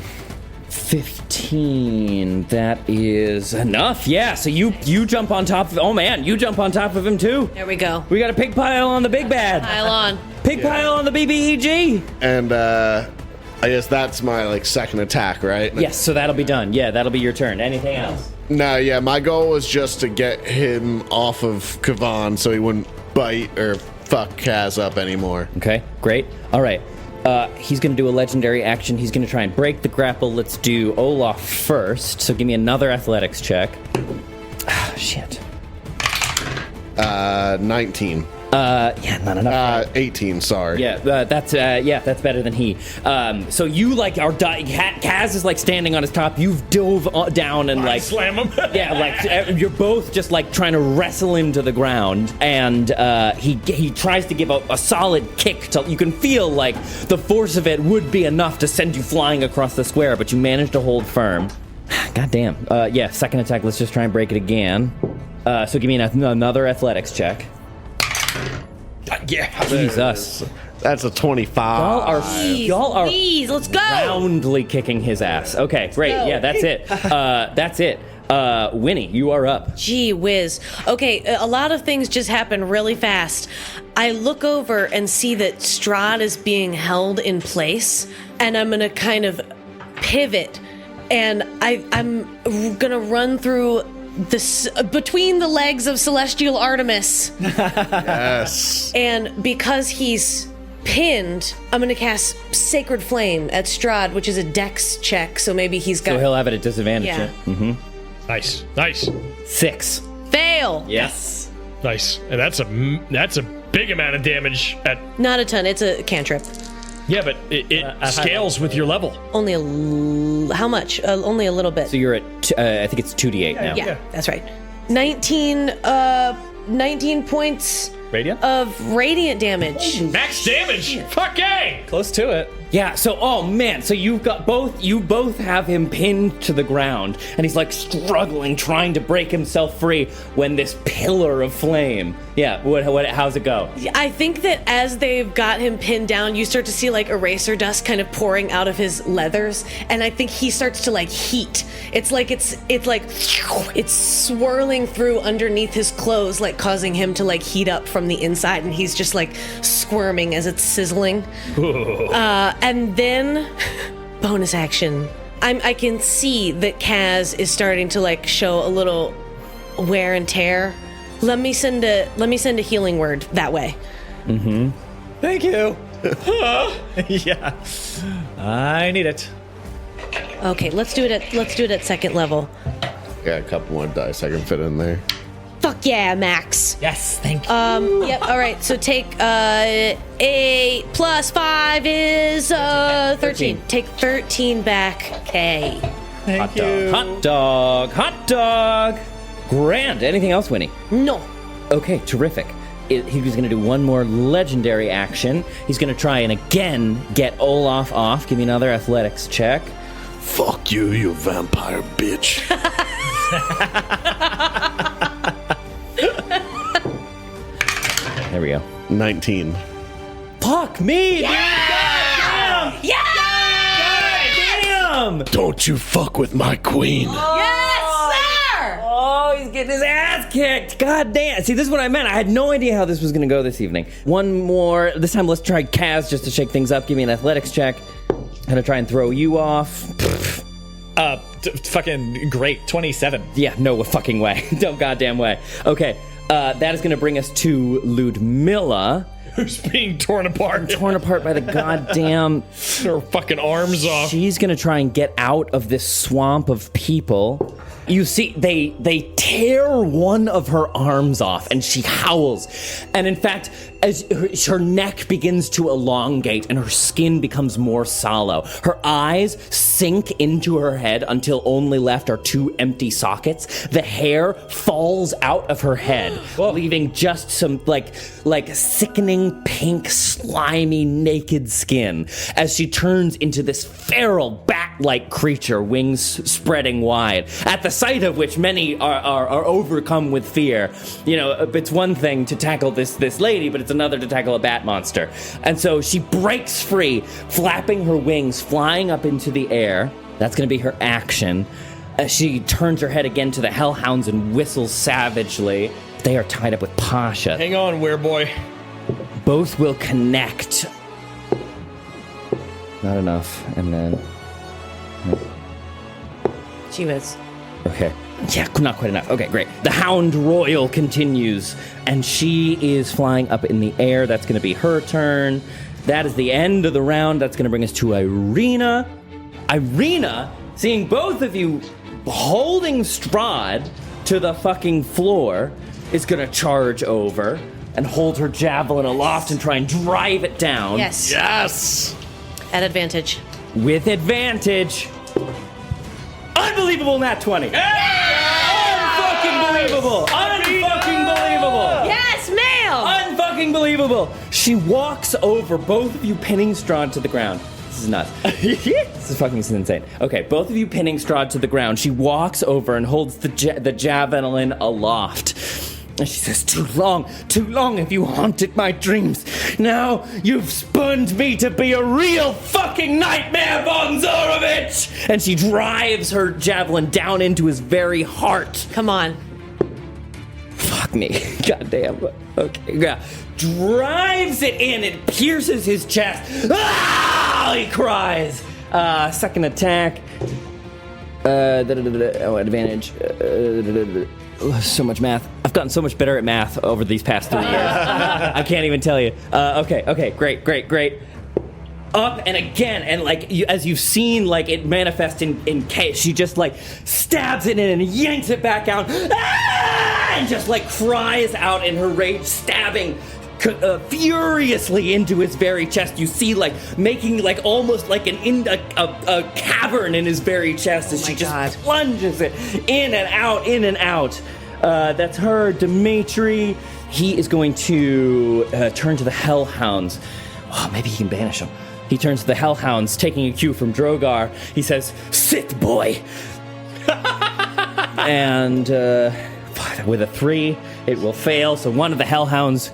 15. That is enough. Yeah, so you jump on top of... Oh, man, you jump on top of him, too. There we go. We got a pig pile on the big bad. Pile on. Pig pile on the BBEG. And, I guess that's my, like, second attack, right? Yes, so that'll be done. Yeah, that'll be your turn. Anything else? No, yeah, my goal was just to get him off of Kavan so he wouldn't bite or fuck Kaz up anymore. Okay, great. All right. He's going to do a legendary action. He's going to try and break the grapple. Let's do Olaf first. So give me another athletics check. Ah, shit. 19. Yeah, not enough. 18, sorry. Yeah, that's better than he. So you like are Kaz is like standing on his top. You've dove down and like slam him. Yeah, like you're both just like trying to wrestle him to the ground, and he tries to give a solid kick. You can feel like the force of it would be enough to send you flying across the square, but you manage to hold firm. God damn. Yeah, second attack. Let's just try and break it again. So give me another athletics check. Yeah. Jesus. That's a 25. Y'all are Please, let's go. roundly kicking his ass. Okay, great. Go. Yeah, that's it. That's it. Winnie, you are up. Gee whiz. Okay, a lot of things just happen really fast. I look over and see that Strahd is being held in place, and I'm gonna kind of pivot, and I'm gonna run through between the legs of Celestial Artemis. Yes. And because he's pinned, I'm gonna cast Sacred Flame at Strahd, which is a dex check, so maybe he's got... So he'll have it at disadvantage. Yeah. Mm-hmm. Nice. 6. Fail! Yes. Nice. And that's a big amount of damage at... Not a ton, it's a cantrip. Yeah, but it scales with your level. Only how much? Only a little bit. So you're at, I think it's 2d8 now. Yeah, that's right. 19 points Radiant? of radiant damage. Max damage. Fuck yeah. Close to it. Yeah, so, oh man, so you both have him pinned to the ground, and he's like struggling, trying to break himself free when this pillar of flame. Yeah, how's it go? I think that as they've got him pinned down, you start to see like eraser dust kind of pouring out of his leathers, and I think he starts to like heat. It's swirling through underneath his clothes, like causing him to like heat up from the inside, and he's just like squirming as it's sizzling. And then, bonus action. I can see that Kaz is starting to like show a little wear and tear. Let me send a healing word that way. Mm-hmm. Thank you. Yeah, I need it. Okay, let's do it at second level. Got a couple more dice I can fit in there. Fuck yeah, Max. Yes, thank you. Yep. All right. So take 8 plus 5 is 13. Take 13 back. K. Hot dog. Grand. Anything else, Winnie? No. Okay, terrific. He was going to do one more legendary action. He's going to try and again get Olaf off. Give me another athletics check. Fuck you, you vampire bitch. There we go. 19. Fuck me! Yeah! Dude. Damn! Don't you fuck with my queen. Yes, sir! Oh, he's getting his ass kicked. God damn. See, this is what I meant. I had no idea how this was going to go this evening. One more. This time, let's try Kaz just to shake things up. Give me an athletics check. Gonna try and throw you off. Fucking great. 27. Yeah, no fucking way. No goddamn way. Okay, that is gonna bring us to Ludmilla. Who's being torn apart? Torn apart by the goddamn... Her fucking arms off. She's gonna try and get out of this swamp of people. You see, they tear one of her arms off, and she howls. And in fact, as her neck begins to elongate and her skin becomes more sallow, her eyes sink into her head until only left are 2 empty sockets. The hair falls out of her head, leaving just some like sickening pink, slimy, naked skin as she turns into this feral bat-like creature, wings spreading wide. At the sight of which many are overcome with fear. You know, it's one thing to tackle this lady, but it's another to tackle a bat monster. And so she breaks free, flapping her wings, flying up into the air. That's going to be her action. As she turns her head again to the hellhounds and whistles savagely. They are tied up with Pasha. Hang on, wereboy. Both will connect. Not enough. And then... She was. Okay. Yeah, not quite enough. Okay, great. The Hound Royal continues, and she is flying up in the air. That's going to be her turn. That is the end of the round. That's going to bring us to Irina. Irina, seeing both of you holding Strahd to the fucking floor, is going to charge over and hold her javelin aloft and try and drive it down. Yes. Yes! At advantage. With advantage. Unbelievable nat 20. Unfucking believable. Unfucking believable. Yes, ma'am! Unfucking believable. She walks over, both of you pinning Strahd to the ground. This is nuts. This is fucking insane. Okay, both of you pinning Strahd to the ground. She walks over and holds the javelin aloft. And she says, too long have you haunted my dreams. Now you've spurned me to be a real fucking nightmare, Von Zorovich! And she drives her javelin down into his very heart. Come on. Fuck me. Goddamn. Okay, yeah. Drives it in. It pierces his chest. Ah! He cries. Second attack. Advantage. So much math. I've gotten so much better at math over these past 3 years. I can't even tell you. Okay, great. Up and again, and as you've seen, it manifest in chaos. She just stabs it in and yanks it back out, and just cries out in her rage, stabbing furiously into his very chest. You see, making almost a cavern in his very chest as she just plunges it in and out. That's her. Dimitri, he is going to turn to the Hellhounds. Oh, maybe he can banish them. He turns to the Hellhounds, taking a cue from Drogar. He says, "Sit, boy." And with a 3, it will fail. So one of the Hellhounds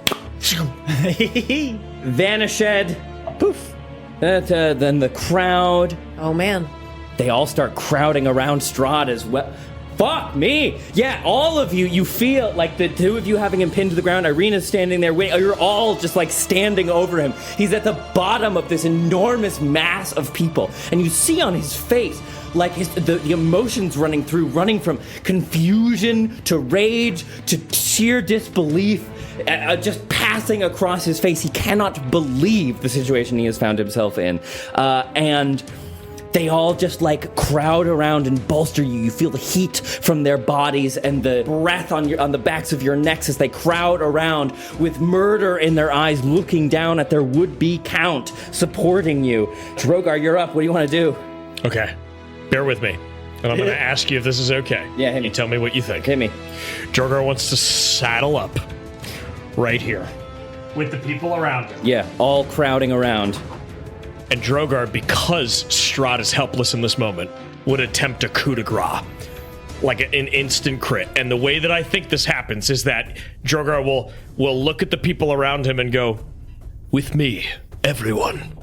vanished. Poof. Then the crowd. Oh, man. They all start crowding around Strahd as well. Fuck me! Yeah, all of you feel like the 2 of you having him pinned to the ground. Irina's standing there waiting. You're all just standing over him. He's at the bottom of this enormous mass of people. And you see on his face, the emotions running from confusion to rage to sheer disbelief, just passing across his face. He cannot believe the situation he has found himself in. And they all just like crowd around and bolster you. You feel the heat from their bodies and the breath on the backs of your necks as they crowd around with murder in their eyes, looking down at their would-be count, supporting you. Drogar, you're up. What do you want to do? Okay, bear with me. And I'm going to ask you if this is okay. Yeah, hit me. You tell me what you think. Hit me. Drogar wants to saddle up right here with the people around him. Yeah, all crowding around. And Drogar, because Strahd is helpless in this moment, would attempt a coup de grace. Like an instant crit. And the way that I think this happens is that Drogar will look at the people around him and go, "With me, everyone.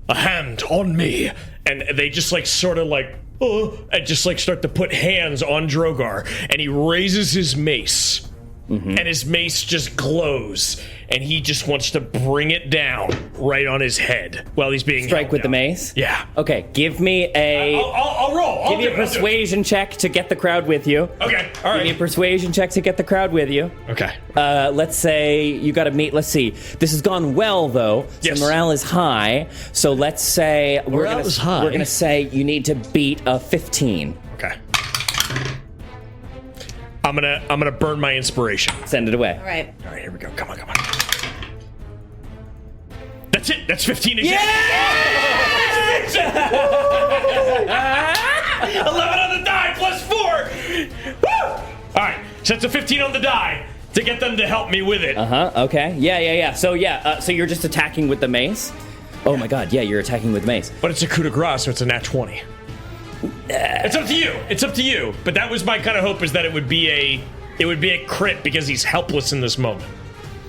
A hand on me." And they just like sort of like, and just like start to put hands on Drogar. And he raises his mace. And his mace just glows. And he just wants to bring it down right on his head while he's being Strike with down. the mace? Yeah. Okay, give me a... I'll roll. Give me a persuasion check to get the crowd with you. Okay, all Give me a right. persuasion check to get the crowd with you. Okay. Let's say you got to meet. Let's see. This has gone well, though. Yes. So morale is high. So let's say Morale is high. We're gonna say you need to beat a 15. Okay. I'm gonna burn my inspiration. Send it away. All right. All right, here we go. Come on. That's it. That's 15 again. 11 on the die plus 4. Woo! All right, so that's a 15 on the die to get them to help me with it. Okay. Yeah. So so you're just attacking with the mace. Oh my God. Yeah, you're attacking with mace. But it's a coup de grace, so it's a nat 20. It's up to you. But that was my kind of hope, is that it would be a crit because he's helpless in this moment.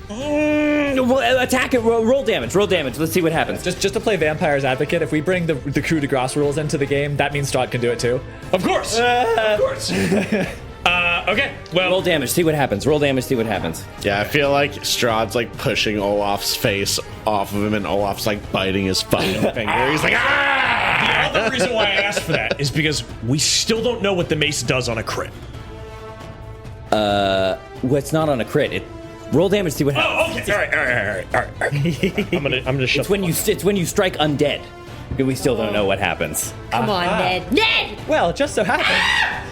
Well, attack it. Roll damage. Let's see what happens. Just to play Vampire's Advocate, if we bring the coup de grace rules into the game, that means Strahd can do it too. Of course. Okay. Well, Roll damage. See what happens. Yeah, I feel like Strahd's like pushing Olaf's face off of him, and Olaf's like biting his fucking finger. He's like, ah! the other reason why I asked for that is because we still don't know what the mace does on a crit. Well, it's not on a crit. Roll damage. See what happens. Oh, okay. All right. I'm gonna shut. It's when you strike undead. We still don't know what happens. Come on, Ned. Well, it just so happened.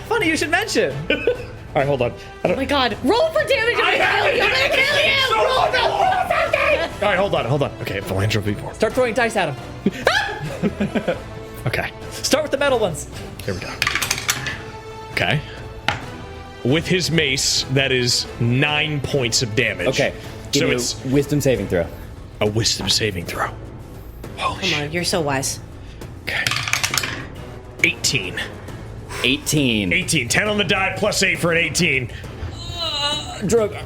Funny you should mention. All right, hold on. Oh my God. Roll for damage. I'm gonna kill you. Roll for damage. All right, hold on. Okay, philanthropy 4. Start throwing dice at him. Okay, Start with the metal ones. here we go. Okay. With his mace, that is 9 points of damage. Okay. Give So me it's a wisdom saving throw. a wisdom saving throw. Holy Come shit. on, you're so wise. Okay. 18. 18. 10 on the die plus 8 for an 18. Drogar.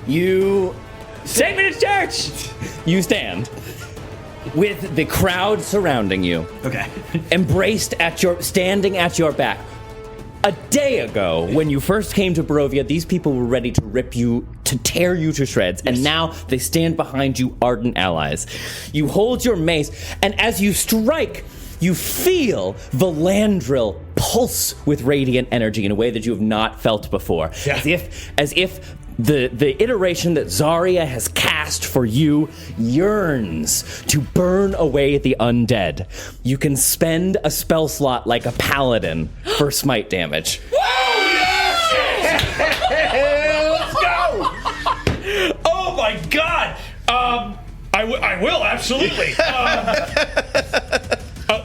You Take me to church. You stand with the crowd surrounding you. Okay. Standing at your back. A day ago, when you first came to Barovia, these people were ready to tear you to shreds, and now they stand behind you, ardent allies. You hold your mace, and as you strike, you feel Valandril pulse with radiant energy in a way that you have not felt before. Yeah. As if the iteration that Zarya has cast for you yearns to burn away the undead. You can spend a spell slot like a paladin for smite damage. Let's go! Oh my god! I will, absolutely.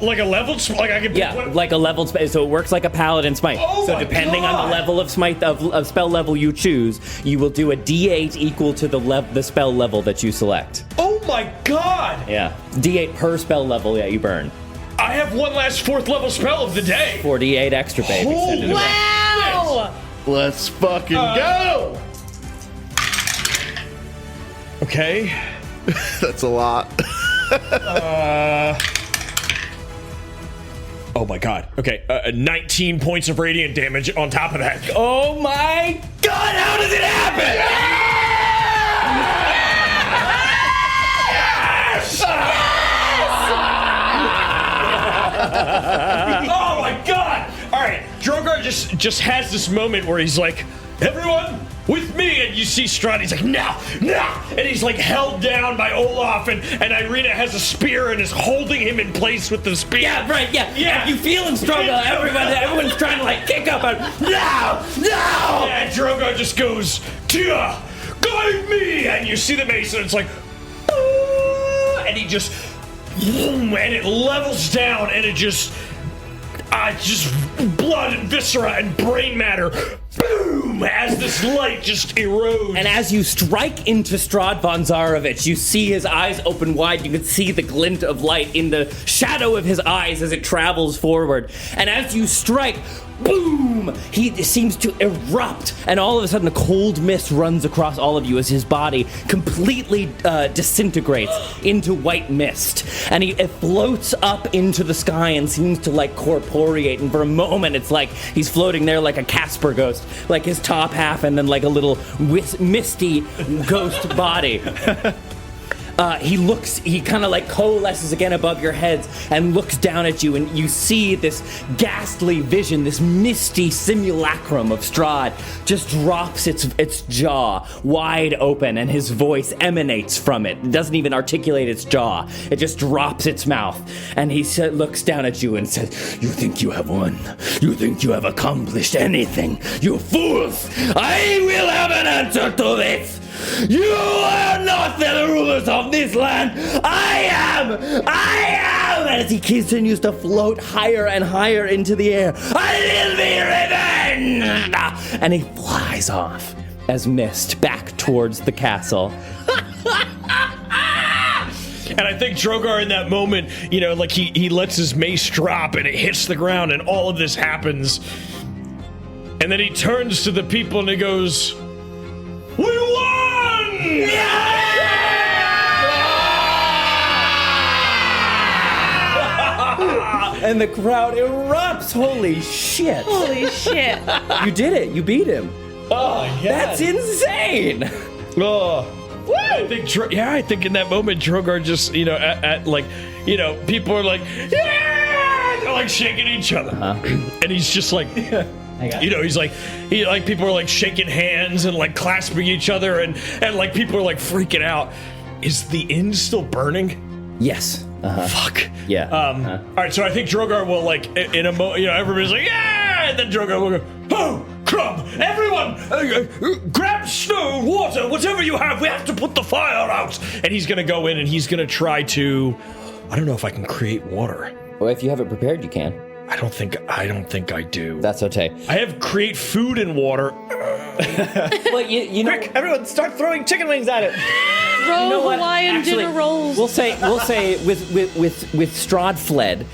Like a leveled like I can Yeah, like a leveled spell. So it works like a paladin smite. Oh so my depending on God. the level of smite of spell level you choose, you will do a D8 equal to the spell level that you select. Oh my god! Yeah, D8 per spell level. Yeah, you burn I have one last 4th level spell of the day. 48 extra, baby. Send it away. Wow! Let's fucking go! Okay. That's a lot. Oh my god. Okay, 19 points of radiant damage on top of that. Oh my God! How does it happen? Oh my god! All right, Drogar just has this moment where he's like, everyone with me, and you see Strahd, he's like, no, and he's like held down by Olaf, and Irina has a spear and is holding him in place with the spear. Yeah, right, yeah. You feel him struggle. Everyone's trying to like kick up and no! Yeah, and Drogar just goes, Tia, guide me! And you see the mace, and it's like, and he just, and it levels down, and it just blood and viscera and brain matter, boom, as this light just erodes. And as you strike into Strahd von Zarovich, you see his eyes open wide. You can see the glint of light in the shadow of his eyes as it travels forward. And as you strike, boom, he seems to erupt. And all of a sudden, a cold mist runs across all of you as his body completely disintegrates into white mist. And it floats up into the sky and seems to like corporeate. And for a moment, it's like he's floating there like a Casper ghost, like his top half and then like a little misty ghost body. He kind of like coalesces again above your heads and looks down at you, and you see this ghastly vision, this misty simulacrum of Strahd just drops its jaw wide open, and his voice emanates from it. It doesn't even articulate its jaw. It just drops its mouth, and he looks down at you and says, "You think you have won? You think you have accomplished anything? You fools! I will have an answer to this! You are not the rulers of this land! I am! And as he continues to float higher and higher into the air, I will be revenged! And he flies off as mist back towards the castle. And I think Drogar in that moment, like he lets his mace drop and it hits the ground and all of this happens. And then he turns to the people and he goes, "We won!" Yeah! And the crowd erupts. Holy shit. Holy shit. You did it. You beat him. Oh, yeah. That's insane. Oh. I think in that moment, Drogar just, people are like, yeah! They're like shaking each other. And he's just like, people are like shaking hands and like clasping each other and like people are like freaking out. Is the inn still burning? Yes. Fuck. Yeah. All right, so I think Drogar will like, in a moment, everybody's like, yeah! And then Drogar will go, oh! Crumb! Everyone! Grab snow, water, whatever you have, we have to put the fire out! And he's gonna go in and he's gonna try to... I don't know if I can create water. Well, if you have it prepared, you can. I don't think I do. That's okay. I have create food and water. Well, you know... Quick, everyone start throwing chicken wings at it! Throw Hawaiian dinner rolls. We'll say with Strahd fled,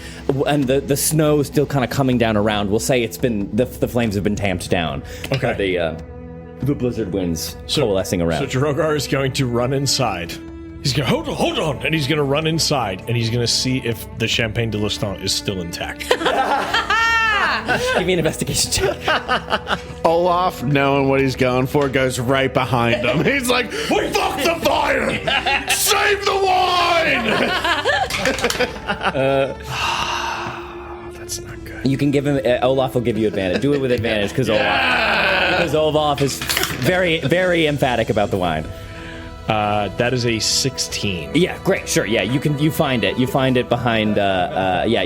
and the snow still kind of coming down around. We'll say it's been the flames have been tamped down. Okay. The blizzard winds coalescing around. So Drogar is going to run inside. He's gonna hold on, and he's gonna run inside, and he's gonna see if the Champagne de l'Estant is still intact. Give me an investigation check. Olaf, knowing what he's going for, goes right behind him. He's like, fuck the fire! Save the wine! That's not good. You can give him, Olaf will give you advantage. Do it with advantage, because Olaf is very, very emphatic about the wine. That is a 16. Yeah, great, sure, yeah, you find it. You find it behind,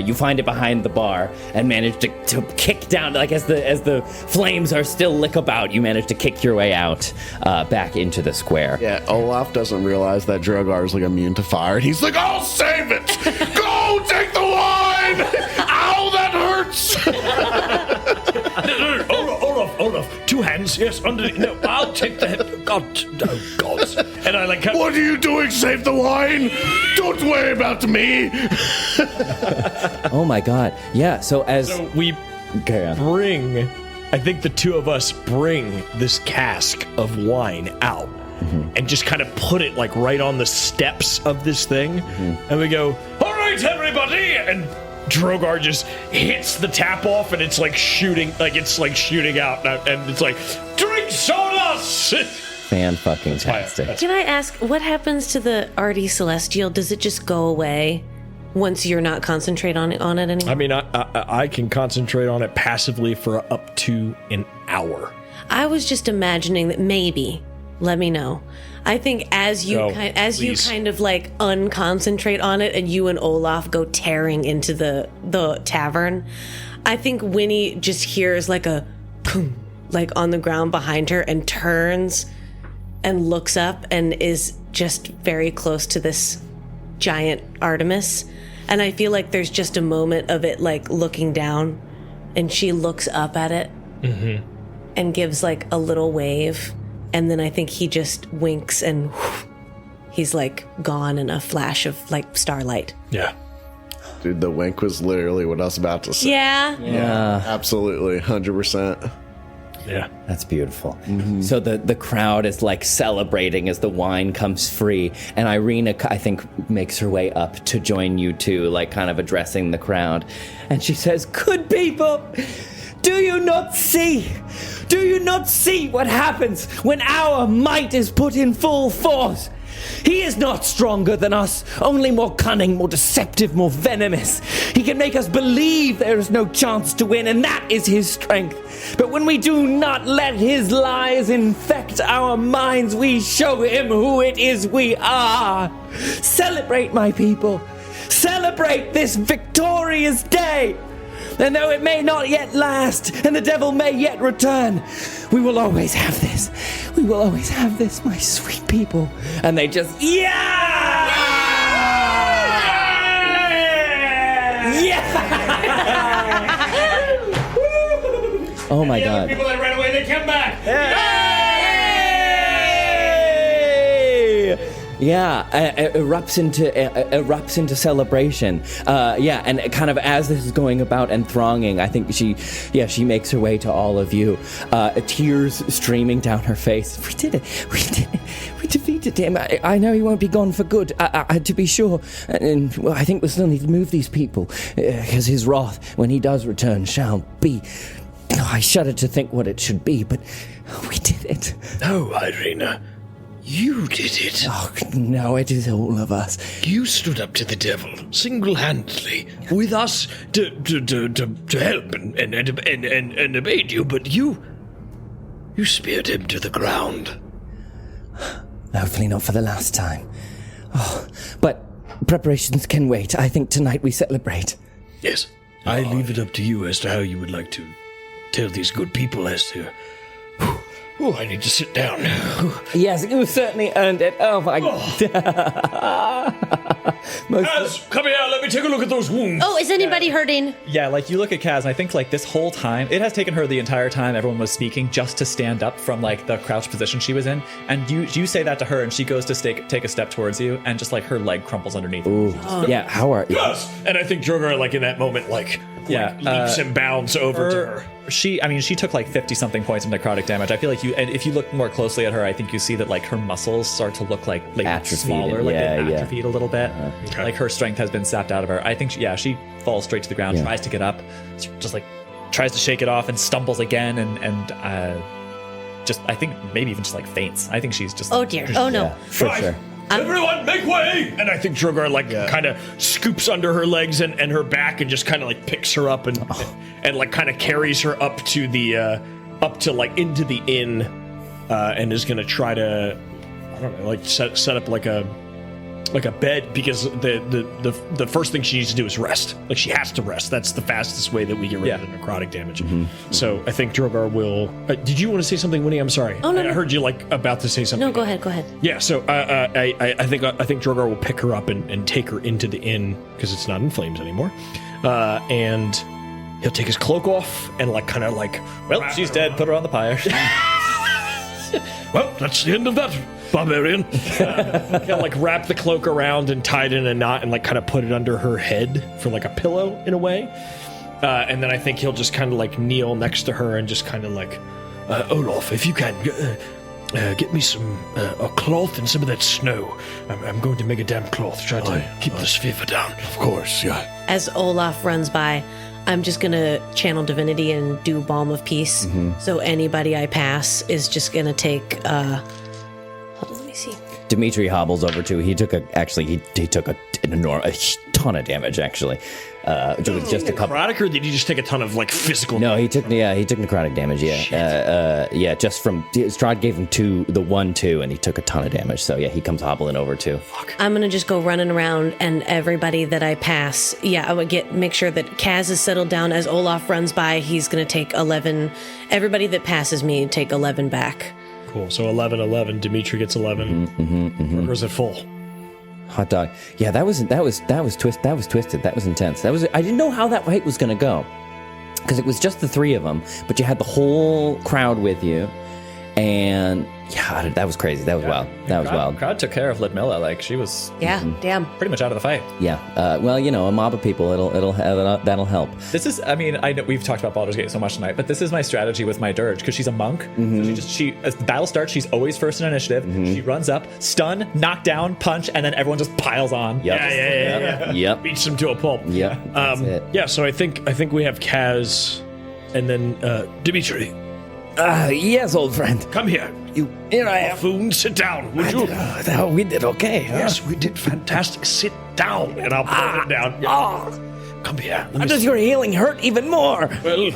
you find it behind the bar and manage to kick down, like as the flames are still lick about, you manage to kick your way out, back into the square. Yeah, Olaf doesn't realize that Drogar is like immune to fire. And he's like, I'll save it! Go take the wine! Ow, that hurts! Olaf, 2 hands, yes, under. No, I'll take the head. God, oh God. And I like. What are you doing? Save the wine! Don't worry about me! Oh my god, yeah, so we carry on. bring. I think the two of us bring this cask of wine out and just kind of put it like right on the steps of this thing. And we go, all right, everybody! And Drogar just hits the tap off and it's like shooting out. And it's like, drinks on us! Fan-fucking-tastic. Can I ask, what happens to the Artie Celestial? Does it just go away once you're not concentrate on it anymore? I mean, I can concentrate on it passively for up to an hour. I was just imagining that maybe. Let me know. I think as you kind of like unconcentrate on it, and you and Olaf go tearing into the tavern, I think Winnie just hears like a boom, like on the ground behind her, and turns and looks up and is just very close to this giant Artemis. And I feel like there's just a moment of it like looking down, and she looks up at it and gives like a little wave. And then I think he just winks and he's like gone in a flash of like starlight. Yeah. Dude, the wink was literally what I was about to say. Yeah. Absolutely, 100%. Yeah. That's beautiful. So the crowd is like celebrating as the wine comes free, and Irina, I think, makes her way up to join you two, like kind of addressing the crowd. And she says, "Good people, do you not see? Do you not see what happens when our might is put in full force? He is not stronger than us, only more cunning, more deceptive, more venomous. He can make us believe there is no chance to win, and that is his strength. But when we do not let his lies infect our minds, we show him who it is we are. Celebrate, my people. Celebrate this victorious day. And though it may not yet last, and the devil may yet return, we will always have this. We will always have this, my sweet people." And they just, yeah! Oh my God. People that ran away, they came back. Yeah, erupts into celebration. And kind of as this is going about and thronging, I think she makes her way to all of you, tears streaming down her face. We did it. We defeated him. I know he won't be gone for good, to be sure. And well, I think we still need to move these people, because his wrath, when he does return, shall be. I shudder to think what it should be, but we did it. No, Irina. You did it. Oh, no, it is all of us. You stood up to the devil single-handedly with us to help and obeyed you, but you speared him to the ground. Hopefully not for the last time. Oh, but preparations can wait. I think tonight we celebrate. Yes. I leave it up to you as to how you would like to tell these good people as to... Oh, I need to sit down. Yes, you certainly earned it. Oh my God. Kaz, come here, let me take a look at those wounds. Oh, is anybody hurting? Yeah, like you look at Kaz, and I think like this whole time, it has taken her the entire time everyone was speaking just to stand up from like the crouched position she was in. And you say that to her, and she goes to take a step towards you, and just like her leg crumples underneath. Ooh. Yeah, how are you? Yes. And I think Drogar, like in that moment, leaps and bounds over to her. She took like 50-something points of necrotic damage. I feel like and if you look more closely at her, I think you see that like her muscles start to look like atrophied, smaller, like they've atrophied a little bit. Okay. Like her strength has been sapped out of her. I think she falls straight to the ground, tries to get up, just like tries to shake it off, and stumbles again, and I think maybe even just like faints. I think she's just. Oh dear! Oh no! Yeah, for sure. Everyone, make way! And I think Drogar kind of scoops under her legs and her back, and just kind of like picks her up and like kind of carries her up to the into the inn, and is gonna try to, I don't know, like set up like a bed, because the first thing she needs to do is rest. Like she has to rest. That's the fastest way that we get rid of the necrotic damage. So I think Drogar will. Did you want to say something, Winnie? I'm sorry. Oh, no, I heard you like about to say something. No, go ahead. Yeah. So I think Drogar will pick her up and take her into the inn, because it's not in flames anymore, and he'll take his cloak off and Well, she's dead. Put her on the pyre. Well, that's the end of that, barbarian. He'll like wrap the cloak around and tie it in a knot and like kind of put it under her head for like a pillow in a way. And then I think he'll just kind of like kneel next to her and just kind of like, Olaf, if you can, get me some a cloth and some of that snow. I'm going to make a damp cloth. Try to keep this fever down. Of course, yeah. As Olaf runs by, I'm just gonna channel divinity and do Balm of Peace. So anybody I pass is just gonna take. Hold on, let me see. Dimitri hobbles over too. He took a ton of damage actually. with just a couple. Necrotic, or did he just take a ton of like physical? No, he took necrotic damage. Yeah, just from Strahd gave him 2, the 1-2, and he took a ton of damage. So yeah, he comes hobbling over too. I'm gonna just go running around, and everybody that I pass, I would make sure that Kaz is settled down. As Olaf runs by, he's gonna take 11. Everybody that passes me, take 11 back. Cool. So 11. Dimitri gets 11. Burger's at full. Hot dog. Yeah, that was twisted. That was intense. I didn't know how that fight was gonna go, because it was just the 3 of them, but you had the whole crowd with you, and yeah, that was crazy. That was wild. That was wild. Crowd took care of Lidmilla. Like, she was Damn. pretty much out of the fight. Yeah. Well, a mob of people, that'll help. This is, I know we've talked about Baldur's Gate so much tonight, but this is my strategy with my dirge, because she's a monk. So as the battle starts, she's always first in initiative. She runs up, stun, knock down, punch, and then everyone just piles on. Yep. Yeah. Yep. Beats him to a pulp. Yep. That's it. Yeah. So I think we have Kaz, and then Dimitri. Yes, old friend. Come here. Here I am. Buffoon, sit down. Would you? We did okay. Huh? Yes, we did fantastic. Sit down, and I'll put him down. Come here. How does your healing hurt even more? Well,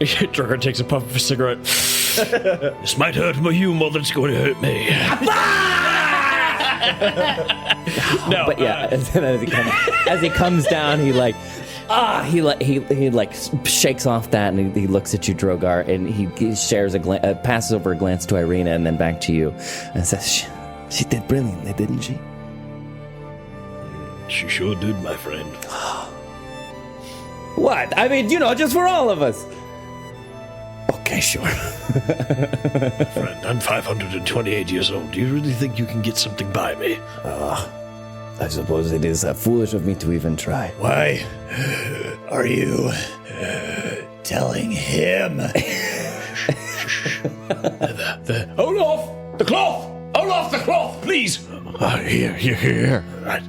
Drogar takes a puff of a cigarette. This might hurt you more than it's going to hurt me. No, but yeah, as he comes down, he shakes off that, and he looks at you, Drogar, and he shares passes over a glance to Irina and then back to you, and says, "She did brilliantly, didn't she?" She sure did, my friend. What? I mean, just for all of us. Okay, sure. Friend, I'm 528 years old. Do you really think you can get something by me? I suppose it is foolish of me to even try. Why are you telling him? Olaf! The cloth! Olaf, the cloth, please! Here. Right.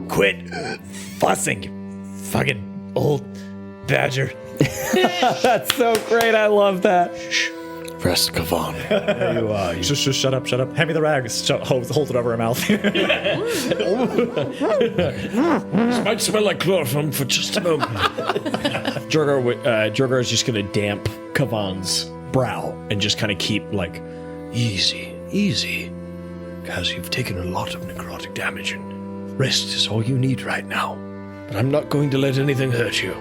Quit fussing, you fucking old badger. That's so great. I love that. Rest, Kavan. There you are. Just shut up. Hand me the rag. Hold it over her mouth. This might smell like chloroform for just a moment. Drogar is just going to damp Kavan's brow and just kind of keep like, easy. Because you've taken a lot of necrotic damage, and rest is all you need right now. But I'm not going to let anything hurt you.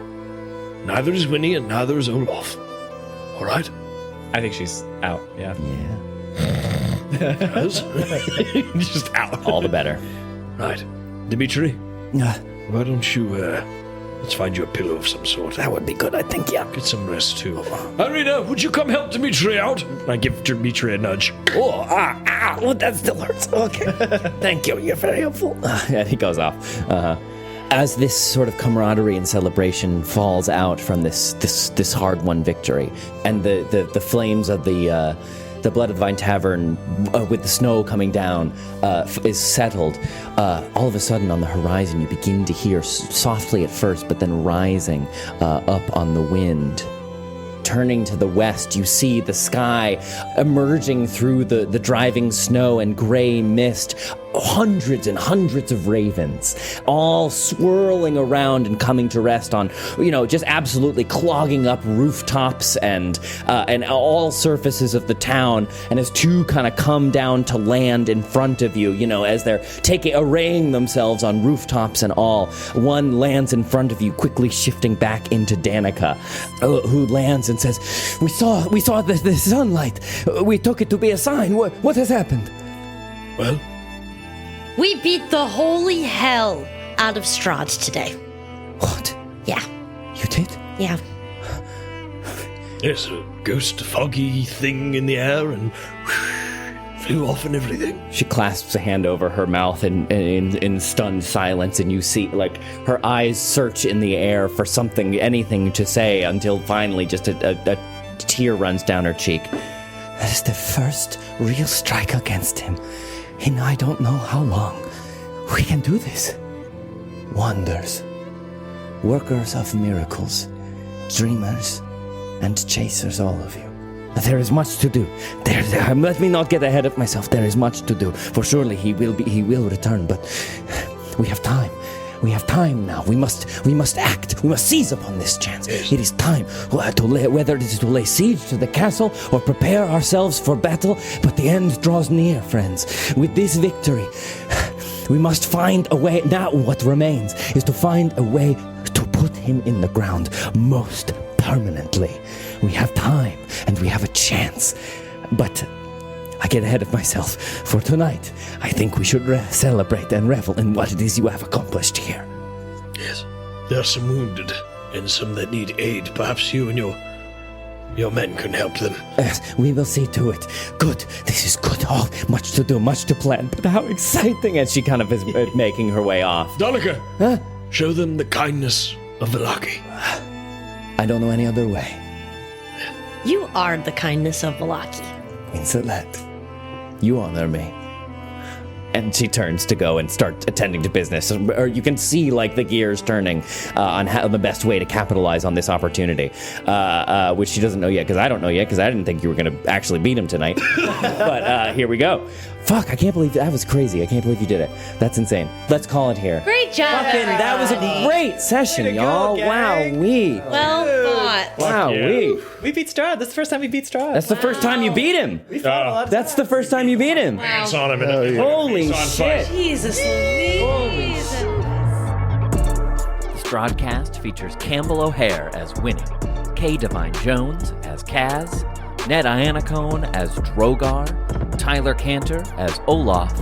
Neither is Winnie, and neither is Olaf. All right? I think she's out. Yeah. Just out. All the better. Right. Dimitri, why don't you, let's find you a pillow of some sort. That would be good, I think, yeah. Get some rest, too. Irina, would you come help Dimitri out? I give Dimitri a nudge. Oh, that still hurts. Okay. Thank you. You're very helpful. And he goes off. As this sort of camaraderie and celebration falls out from this hard-won victory, and the flames of the Blood of the Vine Tavern, with the snow coming down, is settled, all of a sudden on the horizon you begin to hear, softly at first, but then rising up on the wind. Turning to the west, you see the sky emerging through the driving snow and gray mist. Hundreds and hundreds of ravens, all swirling around and coming to rest on, just absolutely clogging up rooftops and all surfaces of the town. And as 2 kind of come down to land in front of you, as they're arraying themselves on rooftops and all, one lands in front of you, quickly shifting back into Danica, who lands and says, "We saw the sunlight. We took it to be a sign. What has happened?" Well, we beat the holy hell out of Strahd today. What? Yeah. You did? Yeah. there's a ghost foggy thing in the air and flew off and everything. She clasps a hand over her mouth in stunned silence, and you see, her eyes search in the air for anything to say, until finally just a tear runs down her cheek. That is the first real strike against him in I don't know how long. We can do this. Wonders. Workers of miracles. Dreamers and chasers, all of you. There is much to do. Let me not get ahead of myself. There is much to do. For surely he will return, but we have time. We have time now. We must act. We must seize upon this chance. It is time whether it is to lay siege to the castle or prepare ourselves for battle. But the end draws near, friends. With this victory, we must find a way. Now what remains is to find a way to put him in the ground most permanently. We have time and we have a chance. But I get ahead of myself. For tonight, I think we should celebrate and revel in what it is you have accomplished here. Yes. There are some wounded and some that need aid. Perhaps you and your men can help them. Yes, we will see to it. Good. This is good. Oh, much to do, much to plan. But how exciting as she kind of is making her way off. Dalika, show them the kindness of Vallaki. I don't know any other way. You are the kindness of Vallaki. Insolent. You honor me. And she turns to go and start attending to business. Or you can see like the gears turning on how the best way to capitalize on this opportunity, which she doesn't know yet, because I don't know yet, because I didn't think you were going to actually beat him tonight. But here we go. Fuck, I can't believe that was crazy. I can't believe you did it. That's insane. Let's call it here. Great job. That was a great session, y'all. Wow-wee. Well fought. Wow-wee. We beat Strahd. That's the first time we beat Strahd. That's the first time you beat him. That's the first time you beat him. Hands on him. And Holy hands on shit. fight. Jesus Louise. The Strahdcast features Campbell O'Hare as Winnie, Kay Devine-Jones as Kaz, Ned Iannacone as Drogar, Tyler Kanter as Olaf,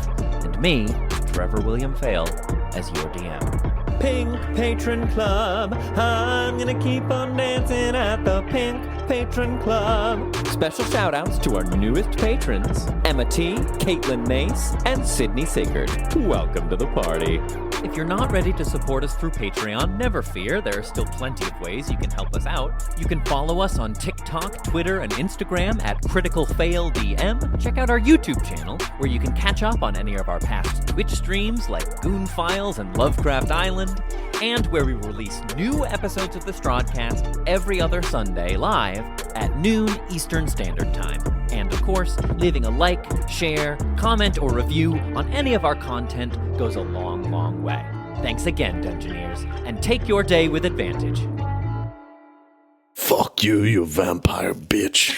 and me, Trevor William Fayle, as your DM. Pink Patron Club. I'm gonna keep on dancing at the Pink Patron Club. Special shout outs to our newest patrons, Emma T, Caitlin Mace, and Sydney Sigurd. Welcome to the party. If you're not ready to support us through Patreon, never fear, there are still plenty of ways you can help us out. You can follow us on TikTok, Twitter, and Instagram at CriticalFailDM. Check out our YouTube channel, where you can catch up on any of our past Twitch streams like Goon Files and Lovecraft Island, and where we release new episodes of the Strahdcast every other Sunday live at noon Eastern Standard Time. And of course, leaving a like, share, comment, or review on any of our content goes a long, long way. Thanks again, Dungeoneers, and take your day with advantage. Fuck you, you vampire bitch.